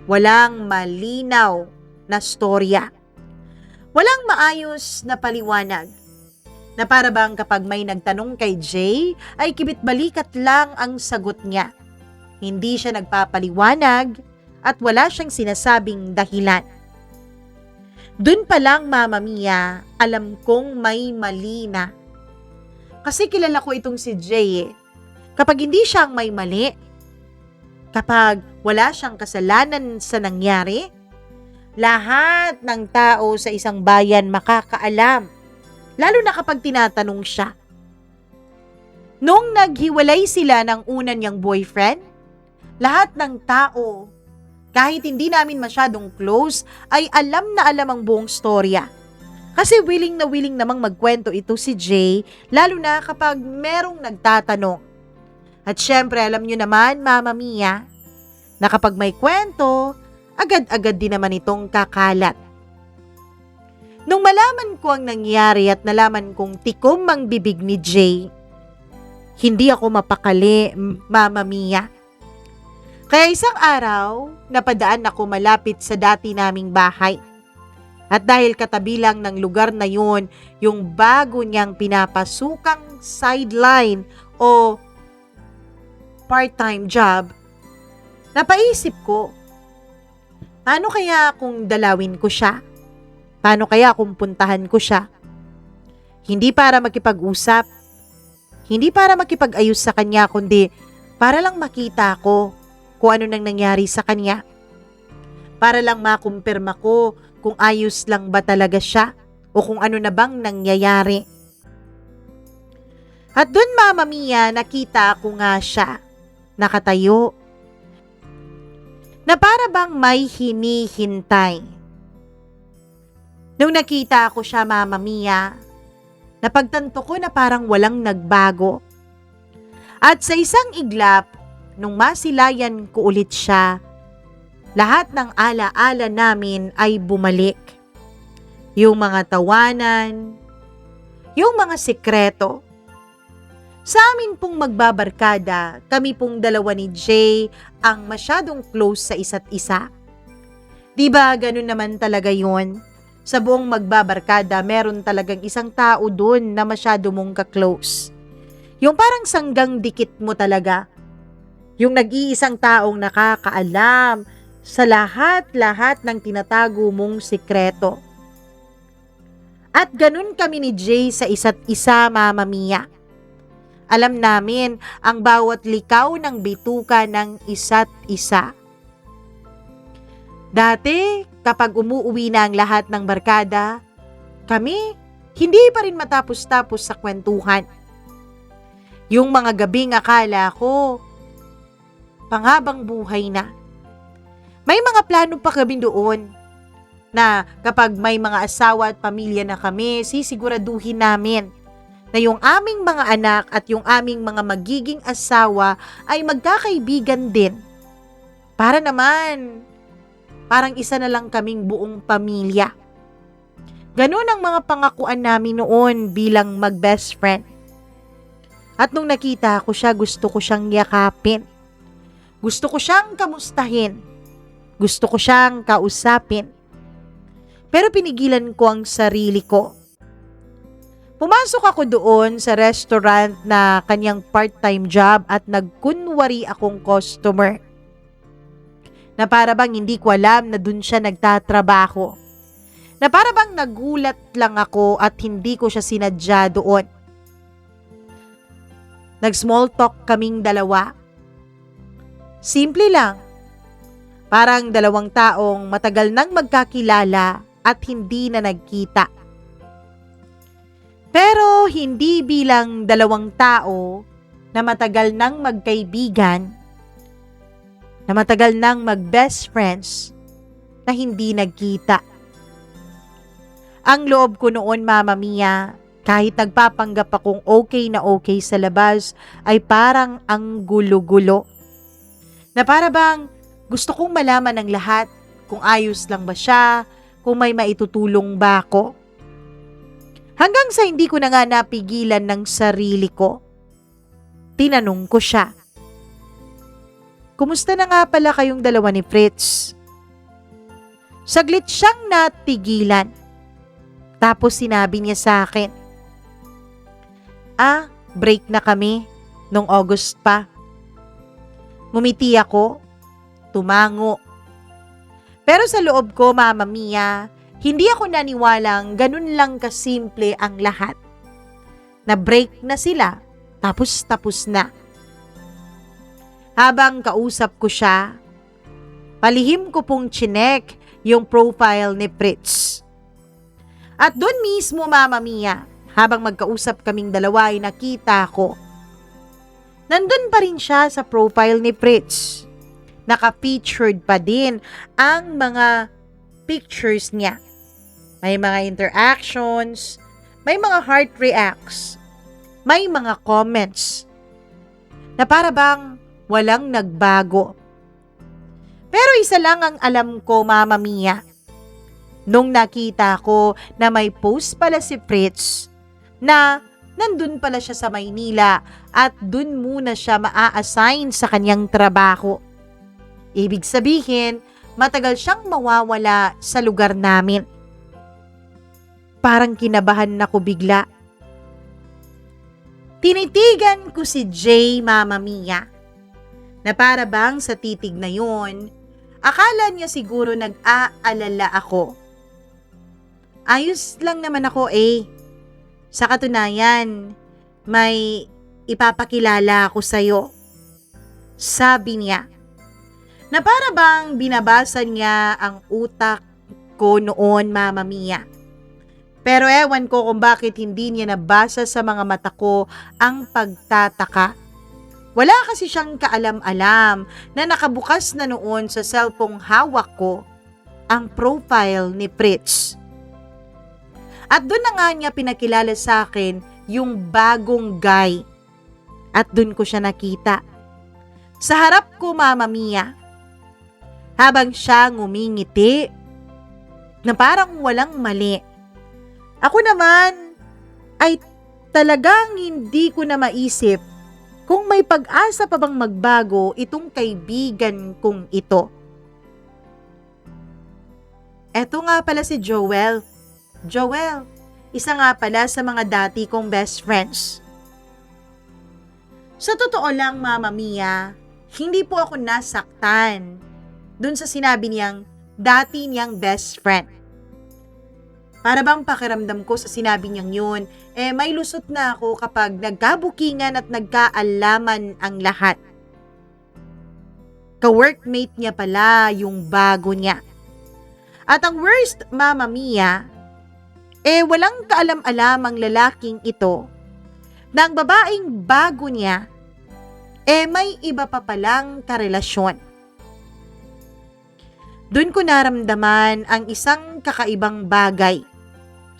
Walang malinaw na storya. Walang maayos na paliwanag. Na para bang kapag may nagtanong kay Jay, ay kibit-balikat lang ang sagot niya. Hindi siya nagpapaliwanag at wala siyang sinasabing dahilan. Dun pa lang, Mama Mia, alam kong may mali na. Kasi kilala ko itong si Jay eh. Kapag hindi siyang may mali, kapag wala siyang kasalanan sa nangyari, lahat ng tao sa isang bayan makakaalam. Lalo na kapag tinatanong siya. Nung naghiwalay sila ng una niyang boyfriend, lahat ng tao Kahit hindi namin masyadong close, ay alam na alam ang buong storya. Kasi willing na willing namang magkwento ito si Jay, lalo na kapag merong nagtatanong. At syempre, alam nyo naman, Mama Mia, na kapag may kwento, agad-agad din naman itong kakalat. Nung malaman ko ang nangyari at nalaman kong tikom ang bibig ni Jay, hindi ako mapakali, Mama Mia. Kaya isang araw, napadaan ako malapit sa dati naming bahay. At dahil katabi lang ng lugar na yun, yung bago niyang pinapasukang sideline o part-time job, napaisip ko, paano kaya kung dalawin ko siya? Paano kaya kung puntahan ko siya? Hindi para makipag-usap, hindi para makipag-ayos sa kanya, kundi para lang makita ko kung ano nang nangyari sa kanya. Para lang makumpirma ko kung ayos lang ba talaga siya o kung ano na bang nangyayari. At dun, Mama Mia, nakita ko nga siya, nakatayo, na para bang may hinihintay. Nung nakita ko siya, Mama Mia, napagtanto ko na parang walang nagbago. At sa isang iglap, nung masilayan ko ulit siya, lahat ng ala-ala namin ay bumalik. Yung mga tawanan, yung mga sikreto. Sa amin pong magbabarkada, kami pong dalawa ni Jay ang masyadong close sa isa't isa. Diba ganun naman talaga yun? Sa buong magbabarkada, meron talagang isang tao dun na masyado mong ka-close. Yung parang sanggang dikit mo talaga. Yung nag-iisang taong nakakaalam sa lahat-lahat ng tinatago mong sikreto. At ganun kami ni Jay sa isa't isa, Mama Mia. Alam namin ang bawat likaw ng bituka ng isa't isa. Dati, kapag umuuwi na ang lahat ng barkada, kami hindi pa rin matapos-tapos sa kwentuhan. Yung mga gabing akala ko, panghabang buhay na. May mga plano pa kami doon na kapag may mga asawa at pamilya na kami, sisiguraduhin namin na yung aming mga anak at yung aming mga magiging asawa ay magkakaibigan din. Para naman, parang isa na lang kaming buong pamilya. Ganun ang mga pangakuan namin noon bilang mag-best friend. At nung nakita ko siya, gusto ko siyang yakapin. Gusto ko siyang kamustahin. Gusto ko siyang kausapin. Pero pinigilan ko ang sarili ko. Pumasok ako doon sa restaurant na kanyang part-time job at nagkunwari akong customer. Na para bang hindi ko alam na doon siya nagtatrabaho. Na para bang nagulat lang ako at hindi ko siya sinadya doon. Nag-small talk kaming dalawa. Simple lang. Parang dalawang taong matagal nang magkakilala at hindi na nagkita. Pero hindi bilang dalawang tao na matagal nang magkaibigan, na matagal nang mag-best friends, na hindi nagkita. Ang loob ko noon, Mama Mia, kahit nagpapanggap akong okay na okay sa labas, ay parang ang gulo-gulo. Na para bang gusto kong malaman ng lahat kung ayos lang ba siya, kung may maitutulong ba ako. Hanggang sa hindi ko na nga napigilan ng sarili ko. Tinanong ko siya, "Kumusta na nga pala kayong dalawa ni Fritz?" Saglit siyang natigilan. Tapos sinabi niya sa akin, "Break na kami nung August pa." Ngumiti ako, tumango. Pero sa loob ko, Mama Mia, hindi ako naniwalang ganun lang kasimple ang lahat. Na break na sila, tapos na. Habang kausap ko siya, palihim ko pong chinek yung profile ni Fritz. At doon mismo, Mama Mia, habang magkausap kaming dalawa ay nakita ko, nandun pa rin siya sa profile ni Fritz. Naka-featured pa din ang mga pictures niya. May mga interactions, may mga heart reacts, may mga comments na para bang walang nagbago. Pero isa lang ang alam ko, Mama Mia. Nung nakita ko na may post pala si Fritz na nandun pala siya sa Maynila at dun muna siya maa-assign sa kanyang trabaho. Ibig sabihin, matagal siyang mawawala sa lugar namin. Parang kinabahan na ko bigla. Tinitigan ko si Jay, Mama Mia, na para bang sa titig na yun, akala niya siguro nag-aalala ako. Ayos lang naman ako eh. Sa katunayan, may ipapakilala ako sa'yo. Sabi niya, na para bang binabasa niya ang utak ko noon, Mama Mia. Pero ewan ko kung bakit hindi niya nabasa sa mga mata ko ang pagtataka. Wala kasi siyang kaalam-alam na nakabukas na noon sa cellphone hawak ko ang profile ni Fritz. At doon na nga niya pinakilala sa akin yung bagong guy. At doon ko siya nakita. Sa harap ko, Mama Mia. Habang siya ngumingiti na parang walang mali. Ako naman ay talagang hindi ko na maisip kung may pag-asa pa bang magbago itong kaibigan kong ito. Eto nga pala si Joel. Joel, isa nga pala sa mga dati kong best friends. Sa totoo lang, Mama Mia, hindi po ako nasaktan dun sa sinabi niyang dati niyang best friend. Para bang pakiramdam ko sa sinabi niyang yun, may lusot na ako kapag nagkabukingan at nagkaalaman ang lahat. Ka-workmate niya pala yung bago niya. At ang worst, Mama Mia, walang kaalam-alam ang lalaking ito na ang babaeng bago niya, may iba pa palang karelasyon. Doon ko naramdaman ang isang kakaibang bagay.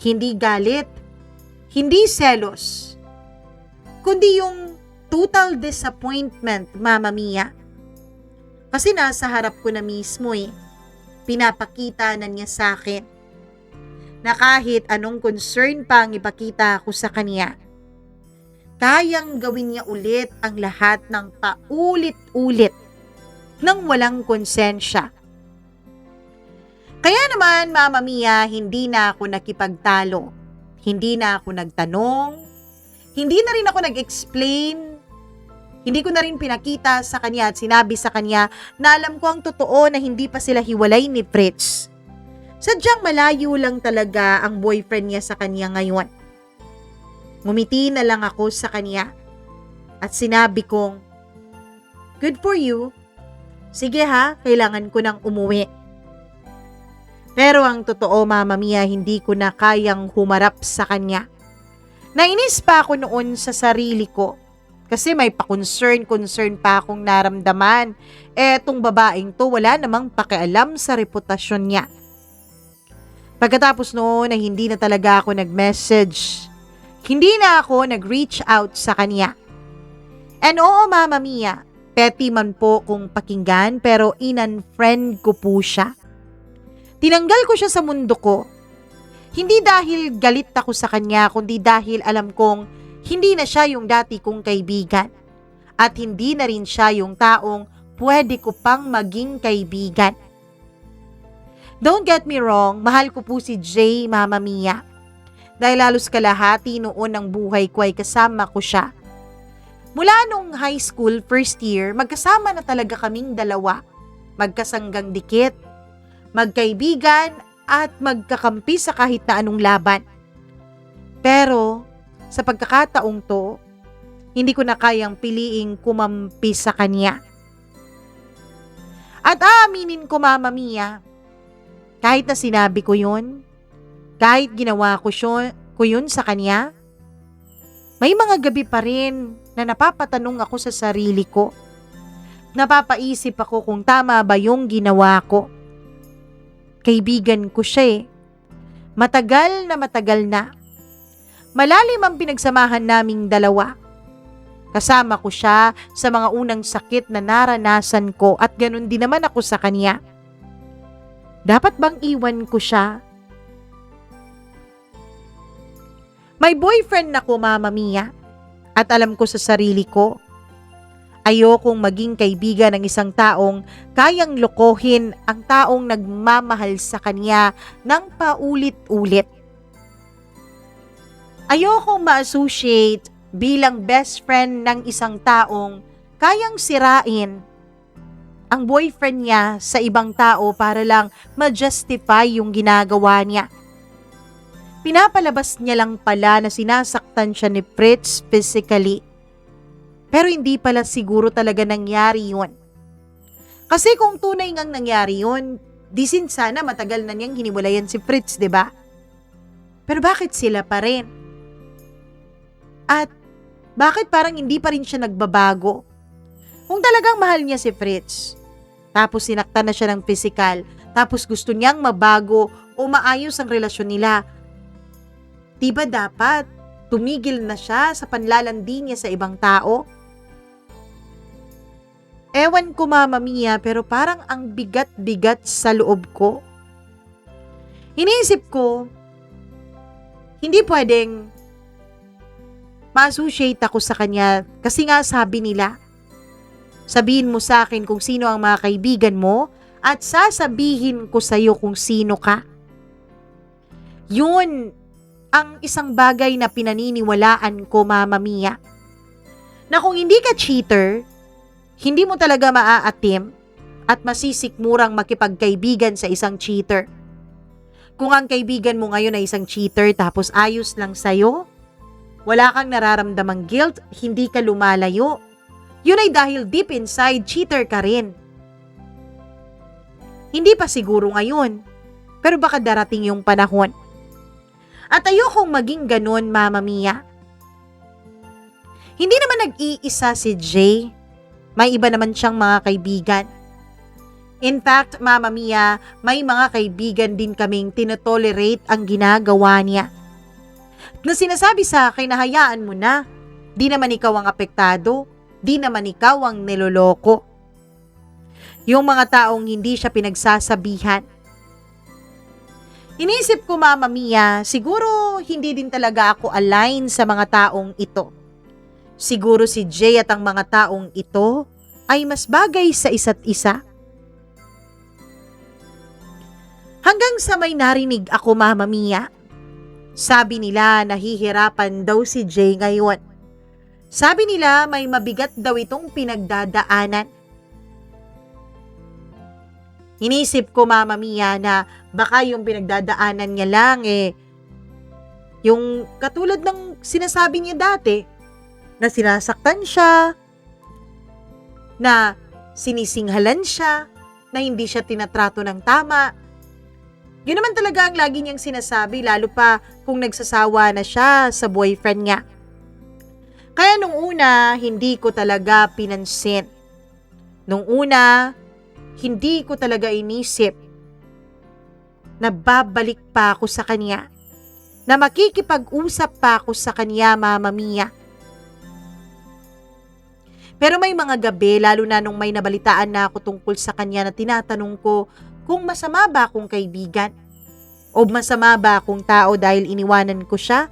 Hindi galit, hindi selos, kundi yung total disappointment, Mama Mia. Kasi nasa harap ko na mismo pinapakita na niya sa akin na kahit anong concern pa ang ipakita ko sa kanya, kayang gawin niya ulit ang lahat ng paulit-ulit nang walang konsensya. Kaya naman, Mama Mia, hindi na ako nakipagtalo. Hindi na ako nagtanong. Hindi na rin ako nag-explain. Hindi ko na rin pinakita sa kanya at sinabi sa kanya na alam ko ang totoo na hindi pa sila hiwalay ni Fritz. Sadyang malayo lang talaga ang boyfriend niya sa kanya ngayon. Ngumiti na lang ako sa kanya at sinabi kong, "Good for you. Sige ha, kailangan ko nang umuwi." Pero ang totoo, Mama Mia, hindi ko na kayang humarap sa kanya. Nainis pa ako noon sa sarili ko kasi may pa-concern pa akong naramdaman. Etong babaeng to wala namang pakialam sa reputasyon niya. Pagkatapos noon ay hindi na talaga ako nag-message. Hindi na ako nag-reach out sa kanya. And oo, Mama Mia, petty man po kung pakinggan pero in-unfriend ko po siya. Tinanggal ko siya sa mundo ko. Hindi dahil galit ako sa kanya, kundi dahil alam kong hindi na siya yung dati kong kaibigan. At hindi na rin siya yung taong pwede ko pang maging kaibigan. Don't get me wrong, mahal ko po si Jay, Mama Mia. Dahil halos kalahati noon ng buhay ko ay kasama ko siya. Mula nung high school first year, magkasama na talaga kaming dalawa. Magkasanggang dikit, magkaibigan at magkakampi sa kahit na anong laban. Pero sa pagkakataong to, hindi ko na kayang piliing kumampi sa kanya. At aaminin ko, Mama Mia, kahit na sinabi ko yun, kahit ginawa ko yun sa kanya, may mga gabi pa rin na napapatanong ako sa sarili ko. Napapaisip ako kung tama ba yung ginawa ko. Kaibigan ko siya eh. Matagal na. Malalim ang pinagsamahan naming dalawa. Kasama ko siya sa mga unang sakit na naranasan ko at ganun din naman ako sa kanya. Dapat bang iwan ko siya? May boyfriend na ko, Mama Mia, at alam ko sa sarili ko, ayokong maging kaibigan ng isang taong kayang lokohin ang taong nagmamahal sa kanya ng paulit-ulit. Ayokong ma-associate bilang best friend ng isang taong kayang sirain ang boyfriend niya sa ibang tao para lang ma-justify yung ginagawa niya. Pinapalabas niya lang pala na sinasaktan siya ni Fritz physically. Pero hindi pala siguro talaga nangyari yun. Kasi kung tunay ngang nangyari yun, di sana matagal na niyang hiniwalayan si Fritz, di ba? Pero bakit sila pa rin? At bakit parang hindi pa rin siya nagbabago? Kung talagang mahal niya si Fritz, tapos sinaktan na siya ng physical, tapos gusto niyang mabago o maayos ang relasyon nila, di ba dapat tumigil na siya sa panlalandi niya sa ibang tao? Ewan ko, Mama Mia, pero parang ang bigat-bigat sa loob ko. Iniisip ko, hindi pwedeng ma-associate ako sa kanya kasi nga sabi nila, sabihin mo sa akin kung sino ang mga kaibigan mo at sasabihin ko sa iyo kung sino ka. Yun ang isang bagay na pinaniniwalaan ko, Mama Mia. Na kung hindi ka cheater, hindi mo talaga maaatim at masisikmurang makipagkaibigan sa isang cheater. Kung ang kaibigan mo ngayon ay isang cheater tapos ayos lang sa'yo, wala kang nararamdamang guilt, hindi ka lumalayo, yun ay dahil deep inside cheater ka rin. Hindi pa siguro ngayon, pero baka darating yung panahon. At ayokong maging ganun, Mama Mia. Hindi naman nag-iisa si Jay. May iba naman siyang mga kaibigan. In fact, Mama Mia, may mga kaibigan din kaming tinotolerate ang ginagawa niya. Na sinasabi sa akin na hayaan mo na, di naman ikaw ang apektado, di naman ikaw ang niloloko. Yung mga taong hindi siya pinagsasabihan. Inisip ko, Mama Mia, siguro hindi din talaga ako align sa mga taong ito. Siguro si Jay at ang mga taong ito ay mas bagay sa isa't isa. Hanggang sa may narinig ako, Mama Mia. Sabi nila nahihirapan daw si Jay ngayon. Sabi nila may mabigat daw itong pinagdadaanan. Inisip ko, Mama Mia, na baka yung pinagdadaanan niya lang yung katulad ng sinasabi niya dati, na sinasaktan siya, na sinisinghalan siya, na hindi siya tinatrato ng tama. Yun naman talaga ang lagi niyang sinasabi, lalo pa kung nagsasawa na siya sa boyfriend niya. Kaya nung una, hindi ko talaga pinansin. Nung una, hindi ko talaga inisip na babalik pa ako sa kanya, na makikipag-usap pa ako sa kanya, Mama Mia. Pero may mga gabi, lalo na nung may nabalitaan na ako tungkol sa kanya na tinatanong ko kung masama ba akong kaibigan o masama ba akong tao dahil iniwanan ko siya.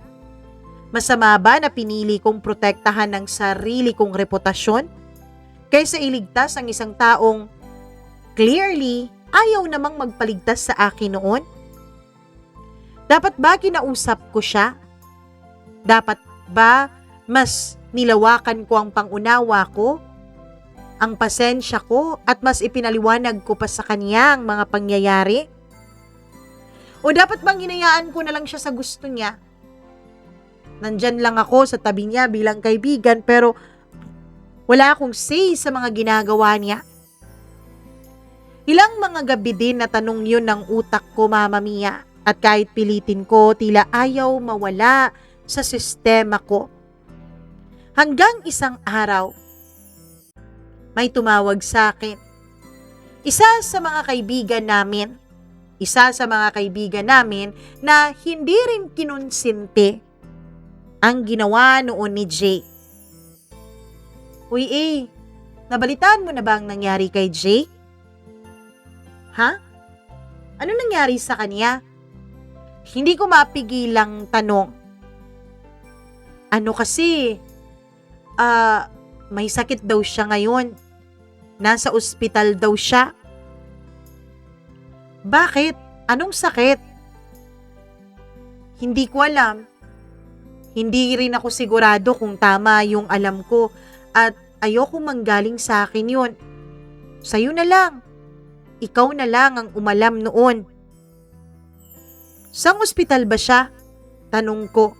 Masama ba na pinili kong protektahan ng sarili kong reputasyon kaysa iligtas ang isang taong clearly ayaw namang magpaligtas sa akin noon? Dapat ba kinausap ko siya? Dapat ba mas nilawakan ko ang pangunawa ko, ang pasensya ko, at mas ipinaliwanag ko pa sa kanya ang mga pangyayari? O dapat bang hinayaan ko na lang siya sa gusto niya? Nandyan lang ako sa tabi niya bilang kaibigan pero wala akong say sa mga ginagawa niya. Ilang mga gabi din na tanong yun ng utak ko, Mama Mia, at kahit pilitin ko, tila ayaw mawala sa sistema ko. Hanggang isang araw, may tumawag sa akin. Isa sa mga kaibigan namin na hindi rin kinonsinti ang ginawa noon ni Jay. Uy, nabalitaan mo na ba ang nangyari kay Jay? Ha? Ano nangyari sa kanya? Hindi ko mapigilang tanong. Ano kasi, may sakit daw siya ngayon. Nasa ospital daw siya. Bakit? Anong sakit? Hindi ko alam. Hindi rin ako sigurado kung tama yung alam ko at ayoko manggaling sa akin yun. Sa'yo na lang. Ikaw na lang ang umalam noon. Sang ospital ba siya? Tanong ko.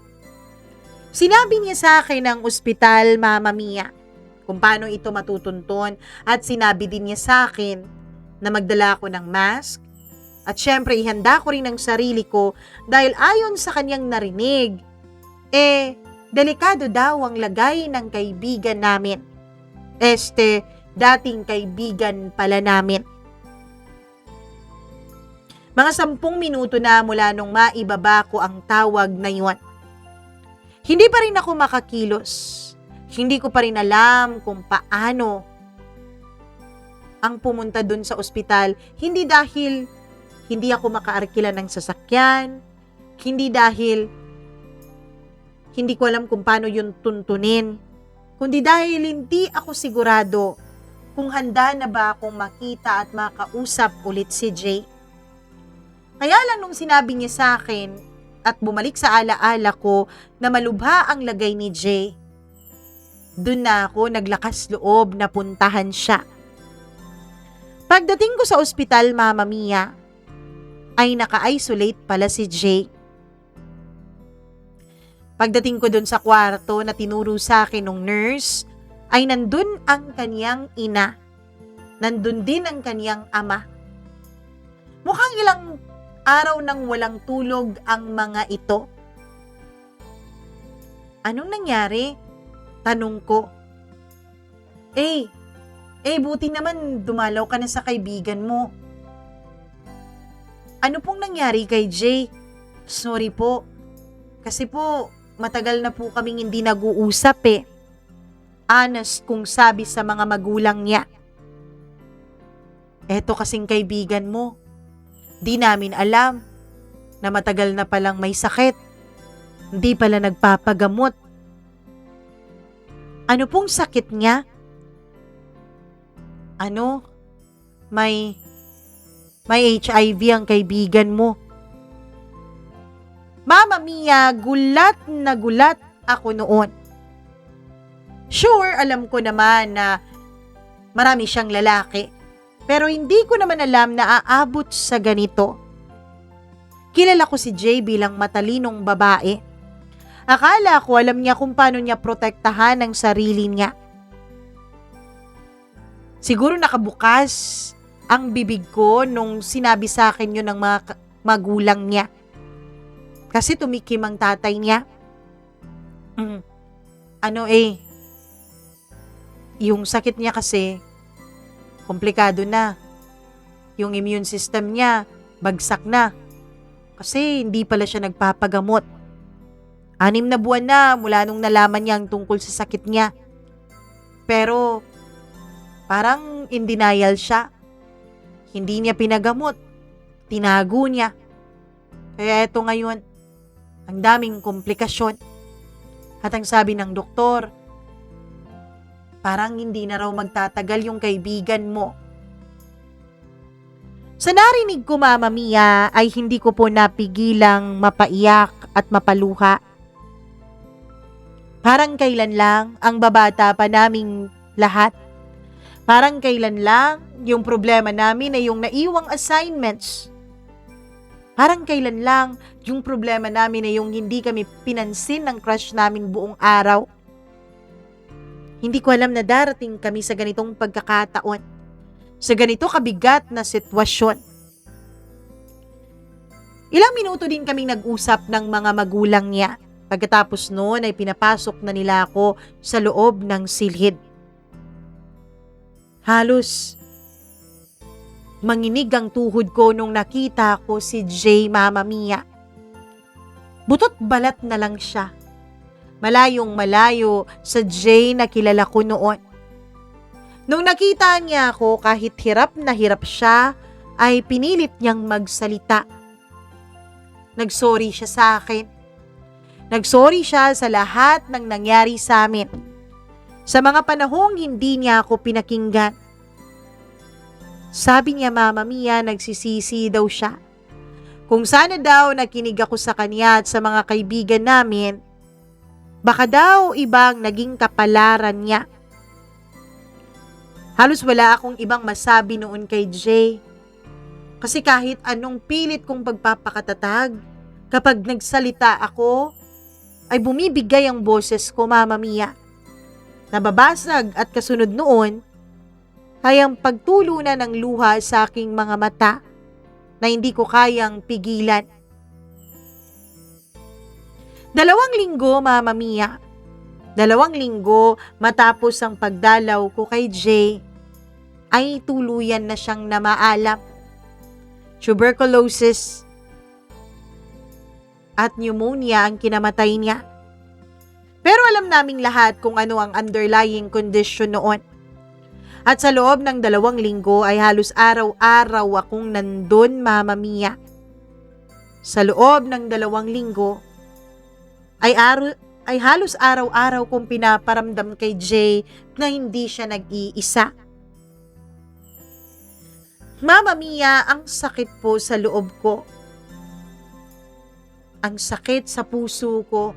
Sinabi niya sa akin ang ospital, Mama Mia, kung paano ito matutunton at sinabi din niya sa akin na magdala ako ng mask at syempre ihanda ko rin ang sarili ko dahil ayon sa kanyang narinig, delikado daw ang lagay ng kaibigan namin. Dating kaibigan pala namin. Mga 10 minuto na mula nung maibaba ko ang tawag na yun. Hindi pa rin ako makakilos. Hindi ko pa rin alam kung paano ang pumunta dun sa ospital. Hindi dahil hindi ako makaarkila ng sasakyan. Hindi dahil hindi ko alam kung paano yun tuntunin. Kundi dahil hindi ako sigurado kung handa na ba akong makita at makausap ulit si Jay. Kaya lang nung sinabi niya sa akin at bumalik sa alaala ko na malubha ang lagay ni Jay, dun na ako naglakas loob na puntahan siya. Pagdating ko sa ospital, Mama Mia, ay naka-isolate pala si Jay. Pagdating ko dun sa kwarto na tinuro sa akin ng nurse, ay nandun ang kaniyang ina. Nandun din ang kaniyang ama. Mukhang ilang araw nang walang tulog ang mga ito. Anong nangyari? Tanong ko. Buti naman dumalaw ka na sa kaibigan mo. Ano pong nangyari kay Jay? Sorry po. Kasi po, matagal na po kaming hindi nag-uusap . Honest kung sabi sa mga magulang niya. Eto kasing kaibigan mo, di namin alam na matagal na palang may sakit. Hindi pala nagpapagamot. Ano pong sakit niya? May HIV ang kaibigan mo. Mama Mia, gulat na gulat ako noon. Sure, alam ko naman na marami siyang lalaki. Pero hindi ko naman alam na aabot sa ganito. Kilala ko si Jay bilang matalinong babae. Akala ko alam niya kung paano niya protektahan ang sarili niya. Siguro nakabukas ang bibig ko nung sinabi sa akin yun ng mga magulang niya. Kasi tumikim ang tatay niya. Yung sakit niya kasi, komplikado na. Yung immune system niya, bagsak na. Kasi hindi pala siya nagpapagamot. 6 na buwan na mula nung nalaman niya ang tungkol sa sakit niya. Pero, parang in denial siya. Hindi niya pinagamot. Tinago niya. Kaya eto ngayon, ang daming komplikasyon. At ang sabi ng doktor, parang hindi na raw magtatagal yung kaibigan mo. Sa narinig ko, Mama Mia, ay hindi ko po napigilang mapaiyak at mapaluha. Parang kailan lang ang babata pa naming lahat. Parang kailan lang yung problema namin ay yung naiwang assignments. Parang kailan lang yung problema namin ay yung hindi kami pinansin ng crush namin buong araw. Hindi ko alam na darating kami sa ganitong pagkakataon. Sa ganito kabigat na sitwasyon. Ilang minuto din kaming nag-usap ng mga magulang niya. Pagkatapos noon ay pinapasok na nila ako sa loob ng silhid. Halos manginig ang tuhod ko nung nakita ko si Jay, Mama Mia. Butot balat na lang siya. Malayong malayo sa Jay na kilala ko noon. Nung nakita niya ako, kahit hirap na hirap siya, ay pinilit niyang magsalita. Nagsorry siya sa akin. Nagsorry siya sa lahat ng nangyari sa amin. Sa mga panahong hindi niya ako pinakinggan. Sabi niya, Mama Mia, nagsisisi daw siya. Kung sana daw nakinig ako sa kanya at sa mga kaibigan namin, baka daw ibang naging kapalaran niya. Halos wala akong ibang masabi noon kay Jay. Kasi kahit anong pilit kong pagpapakatatag, kapag nagsalita ako, ay bumibigay ang boses ko, Mama Mia. Nababasag at kasunod noon, ay ang pagtulunan ng luha sa aking mga mata na hindi ko kayang pigilan. 2 linggo, Mama Mia. 2 linggo matapos ang pagdalaw ko kay Jay, ay tuluyan na siyang namaalam. Tuberculosis at pneumonia ang kinamatay niya. Pero alam naming lahat kung ano ang underlying condition noon. At sa loob ng 2 linggo ay halos araw-araw akong nandun, Mama Mia. Sa loob ng 2 linggo ay halos araw-araw kong pinaparamdam kay Jay na hindi siya nag-iisa. Mama Mia, ang sakit po sa loob ko. Ang sakit sa puso ko.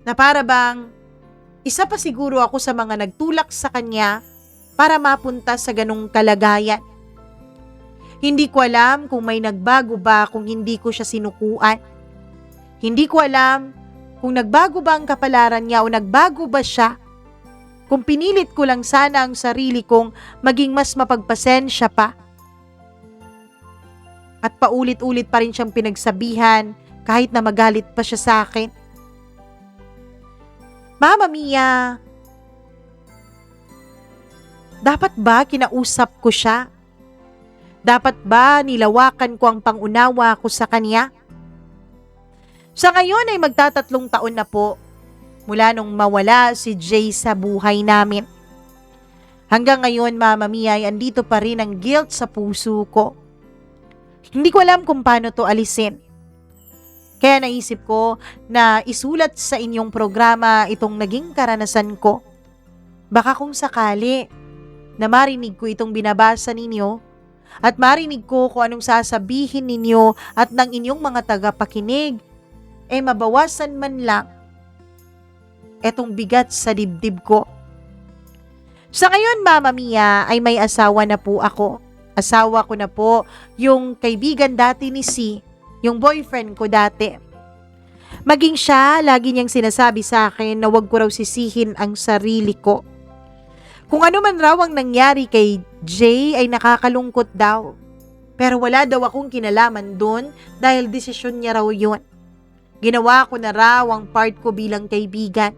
Na para bang isa pa siguro ako sa mga nagtulak sa kanya para mapunta sa ganong kalagayan. Hindi ko alam kung may nagbago ba kung hindi ko siya sinukuan. Hindi ko alam kung nagbago ba ang kapalaran niya o nagbago ba siya. Kung pinilit ko lang sana ang sarili kong maging mas mapagpasensya pa. At paulit-ulit pa rin siyang pinagsabihan kahit na magalit pa siya sa akin. Mama Mia, dapat ba kinausap ko siya? Dapat ba nilawakan ko ang pangunawa ko sa kanya? Sa ngayon ay magta3 taon na po mula nung mawala si Jay sa buhay namin. Hanggang ngayon, Mama Mia, ay andito pa rin ang guilt sa puso ko. Hindi ko alam kung paano to alisin. Kaya naisip ko na isulat sa inyong programa itong naging karanasan ko. Baka kung sakali na marinig ko itong binabasa ninyo at marinig ko kung anong sasabihin ninyo at ng inyong mga tagapakinig, mabawasan man lang etong bigat sa dibdib ko. Sa ngayon, Mama Mia, ay may asawa na po ako. Asawa ko na po yung kaibigan dati ni C, yung boyfriend ko dati. Maging siya, lagi niyang sinasabi sa akin na wag ko raw sisihin ang sarili ko. Kung ano man raw ang nangyari kay Jay ay nakakalungkot daw. Pero wala daw akong kinalaman doon dahil desisyon niya raw yun. Ginawa ko na raw ang part ko bilang kaibigan.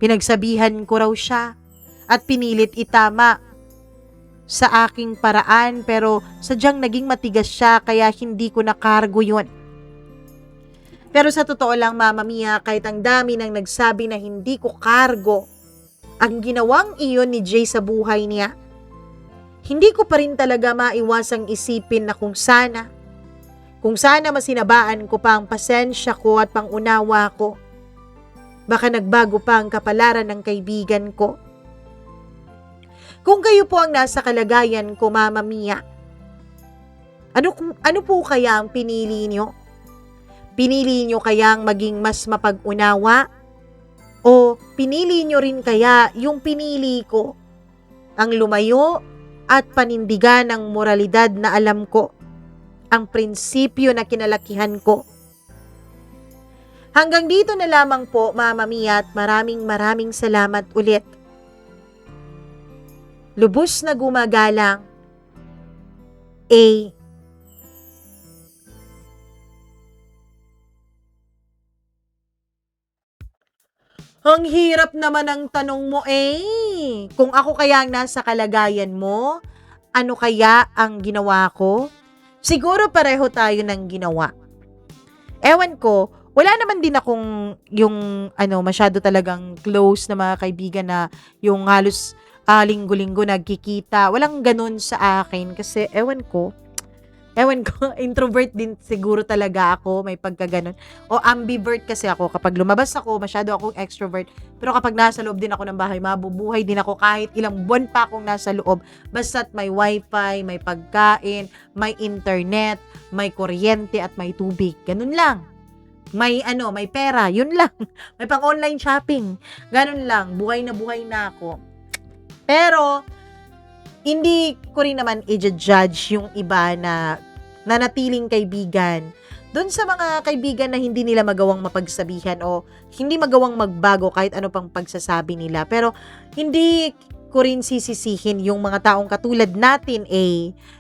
Pinagsabihan ko raw siya at pinilit itama sa aking paraan pero sadyang naging matigas siya kaya hindi ko nakargo yun. Pero sa totoo lang, Mama Mia, kahit ang dami nang nagsabi na hindi ko kargo ang ginawang iyon ni Jay sa buhay niya, hindi ko pa rin talaga maiwasang isipin na kung sana masinabaan ko pa ang pasensya ko at pangunawa ko, baka nagbago pa ang kapalaran ng kaibigan ko. Kung kayo po ang nasa kalagayan ko, Mama Mia, ano po kaya ang pinili nyo? Pinili nyo kayang maging mas mapag-unawa? O pinili nyo rin kaya yung pinili ko, ang lumayo at panindigan ng moralidad na alam ko, ang prinsipyo na kinalakihan ko? Hanggang dito na lamang po, Mama Mia, at maraming salamat ulit. Lubos na gumagalang, A. Ang hirap naman ng tanong mo Kung ako kaya ang nasa kalagayan mo, ano kaya ang ginawa ko? Siguro pareho tayo ng ginawa. Ewan ko, wala naman din akong yung masyado talagang close na mga kaibigan na yung halos linggo-linggo nagkikita. Walang ganun sa akin kasi ewan ko, introvert din siguro talaga ako, may pagkaganon. O ambivert kasi ako. Kapag lumabas ako, masyado akong extrovert. Pero kapag nasa loob din ako ng bahay, mabubuhay din ako kahit ilang buwan pa akong nasa loob. Basta't may wifi, may pagkain, may internet, may kuryente at may tubig. Ganun lang. May pera, yun lang. May pang online shopping. Ganun lang, buhay na ako. Pero, hindi ko rin naman i-judge yung iba na nanatiling kaibigan. Doon sa mga kaibigan na hindi nila magawang mapagsabihan o hindi magawang magbago kahit ano pang pagsasabi nila. Pero hindi ko rin sisisihin yung mga taong katulad natin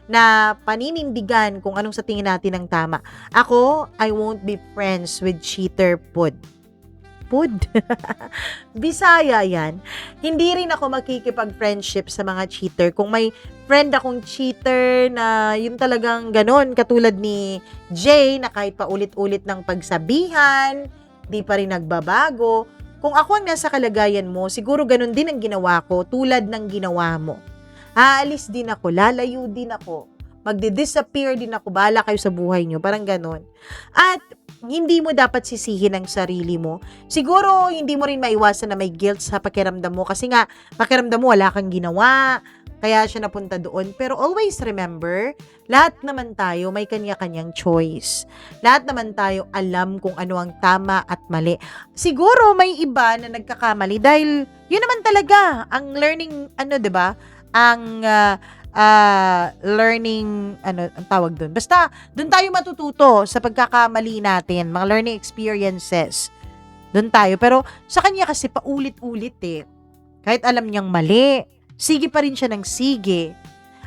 na paninindigan kung anong sa tingin natin ang tama. Ako, I won't be friends with cheater pod. Bisaya yan. Hindi rin ako makikipag-friendship sa mga cheater. Kung may friend akong cheater na yun talagang ganon, katulad ni Jay na kahit paulit-ulit ng pagsabihan, di pa rin nagbabago. Kung ako ang nasa kalagayan mo, siguro ganon din ang ginawa ko, tulad ng ginawa mo. Aalis din ako, lalayo din ako, magdi-disappear din ako, bahala kayo sa buhay nyo, parang ganon. At hindi mo dapat sisihin ang sarili mo. Siguro, hindi mo rin maiwasan na may guilt sa pakiramdam mo kasi nga, pakiramdam mo wala kang ginawa, kaya siya napunta doon. Pero always remember, lahat naman tayo may kanya-kanyang choice. Lahat naman tayo alam kung ano ang tama at mali. Siguro may iba na nagkakamali dahil yun naman talaga ang learning, 'di ba? Ang learning, ang tawag doon. Basta, doon tayo matututo sa pagkakamali natin, mga learning experiences. Doon tayo. Pero, sa kanya kasi paulit-ulit Kahit alam niyang mali, sige pa rin siya ng sige.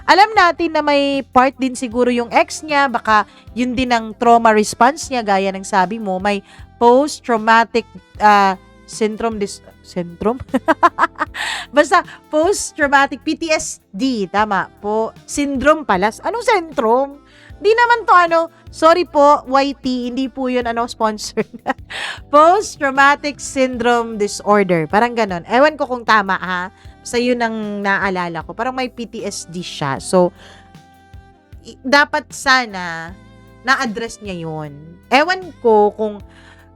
Alam natin na may part din siguro yung ex niya, baka yun din ang trauma response niya, gaya ng sabi mo, may post-traumatic syndrome. Basta, post-traumatic PTSD, tama po. Syndrome pala. Anong syndrome? Di naman to sorry po, YT, hindi po yun sponsored. Post-traumatic syndrome disorder. Parang ganon. Ewan ko kung tama Basta yun ang naalala ko. Parang may PTSD siya. So, dapat sana na-address niya yun. Ewan ko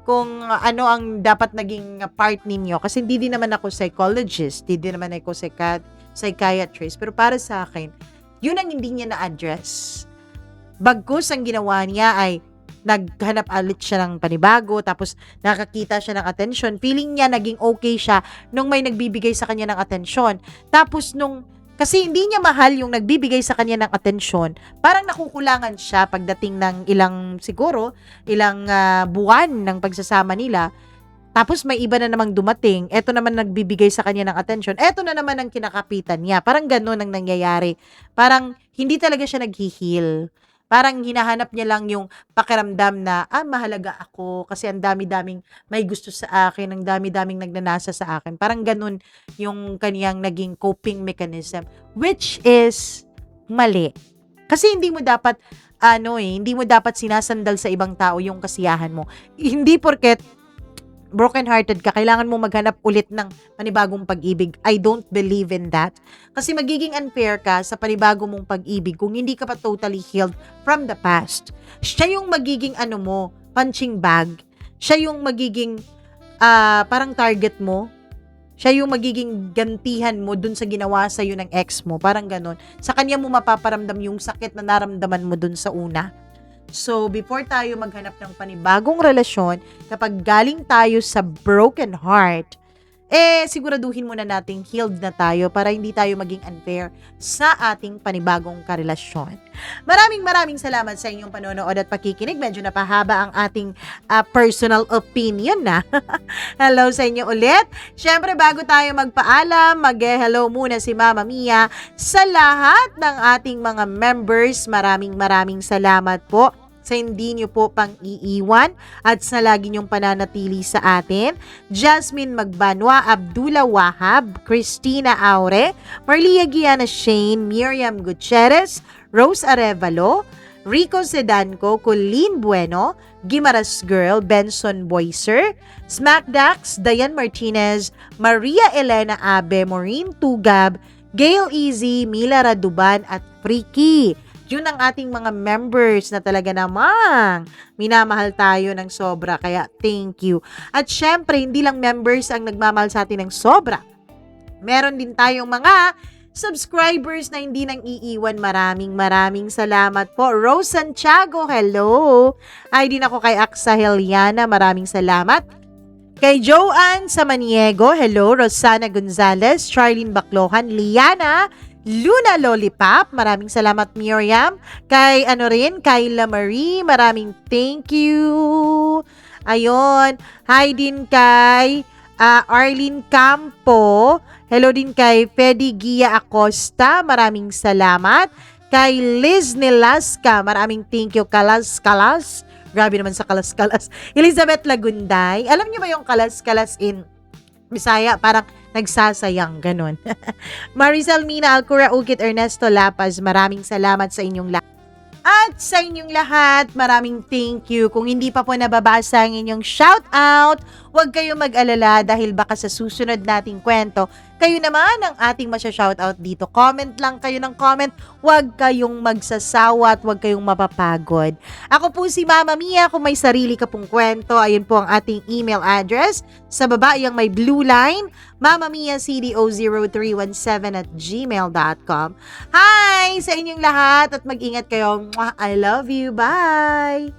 kung ano ang dapat naging part ninyo. Kasi hindi din naman ako psychologist, hindi din naman ako psychiatrist. Pero para sa akin, yun ang hindi niya na-address. Bagkus ang ginawa niya ay naghanap ulit siya ng panibago, tapos nakakita siya ng atensyon. Feeling niya naging okay siya nung may nagbibigay sa kanya ng atensyon. Tapos kasi hindi niya mahal yung nagbibigay sa kanya ng atensyon, parang nakukulangan siya pagdating ng ilang buwan ng pagsasama nila. Tapos may iba na namang dumating, eto naman nagbibigay sa kanya ng atensyon, eto na naman ang kinakapitan niya. Parang ganun ang nangyayari. Parang hindi talaga siya nag-heal. Parang hinahanap niya lang yung pakiramdam na, mahalaga ako kasi ang dami-daming may gusto sa akin, ang dami-daming nagnanasa sa akin. Parang ganun yung kaniyang naging coping mechanism, which is mali. Kasi hindi mo dapat, hindi mo dapat sinasandal sa ibang tao yung kasiyahan mo. Hindi porket broken-hearted ka, kailangan mo maghanap ulit ng panibagong pag-ibig. I don't believe in that. Kasi magiging unfair ka sa panibagong mong pag-ibig kung hindi ka pa totally healed from the past. Siya yung magiging punching bag. Siya yung magiging parang target mo. Siya yung magiging gantihan mo dun sa ginawa sa'yo ng ex mo. Parang ganon. Sa kanya mo mapaparamdam yung sakit na naramdaman mo dun sa una. So, before tayo maghanap ng panibagong relasyon, kapag galing tayo sa broken heart, siguraduhin muna nating healed na tayo para hindi tayo maging unfair sa ating panibagong karelasyon. Maraming salamat sa inyong panonood at pakikinig. Medyo napahaba ang ating personal opinion na. Hello sa inyo ulit. Syempre, bago tayo magpaalam, mag-hello muna si Mama Mia sa lahat ng ating mga members. Maraming salamat po sa hindi nyo po pang iiwan at sa lagi nyong pananatili sa atin. Jasmine Magbanwa, Abdullah Wahab, Christina Aure, Marlia Giana Shane, Miriam Gutierrez, Rose Arevalo, Rico Sedanco, Colleen Bueno, Gimaras Girl, Benson Boyser, Smackdax, Dayan Martinez, Maria Elena Abe, Maureen Tugab, Gail Easy, Mila Raduban at Freaky. Yun ang ating mga members na talaga namang minamahal tayo ng sobra. Kaya thank you. At syempre, hindi lang members ang nagmamahal sa atin ng sobra. Meron din tayong mga subscribers na hindi nang iiwan. Maraming salamat po. Rose Santiago, hello. Ay din ako kay Aksa Heliana, maraming salamat. Kay Joanne Samaniego, hello. Rosana Gonzalez, Charlene Baclohan, Liana, Luna Lollipop, maraming salamat Miriam. Kay Kyla Marie, maraming thank you. Ayun, hi din kay Arlene Campo. Hello din kay Fedy Gia Acosta, maraming salamat. Kay Liz Nilasca, maraming thank you. Kalas. Grabe naman sa kalas. Elizabeth Lagunday, alam niyo ba yung kalas in Bisaya, parang nagsasayang, ganun. Maricel Mina Alcura Ugit Ernesto Lapaz, maraming salamat sa inyong lahat. At sa inyong lahat, maraming thank you. Kung hindi pa po nababasa ang inyong shoutout, huwag kayong mag-alala dahil baka sa susunod nating kwento, kayo naman ang ating masya-shoutout dito. Comment lang kayo ng comment. Huwag kayong magsasawa at huwag kayong mapapagod. Ako po si Mama Mia. Kung may sarili ka pong kwento, ayun po ang ating email address. Sa baba, yung may blue line, mamamiacdo0317@gmail.com. Hi sa inyong lahat at mag-ingat kayo. I love you. Bye!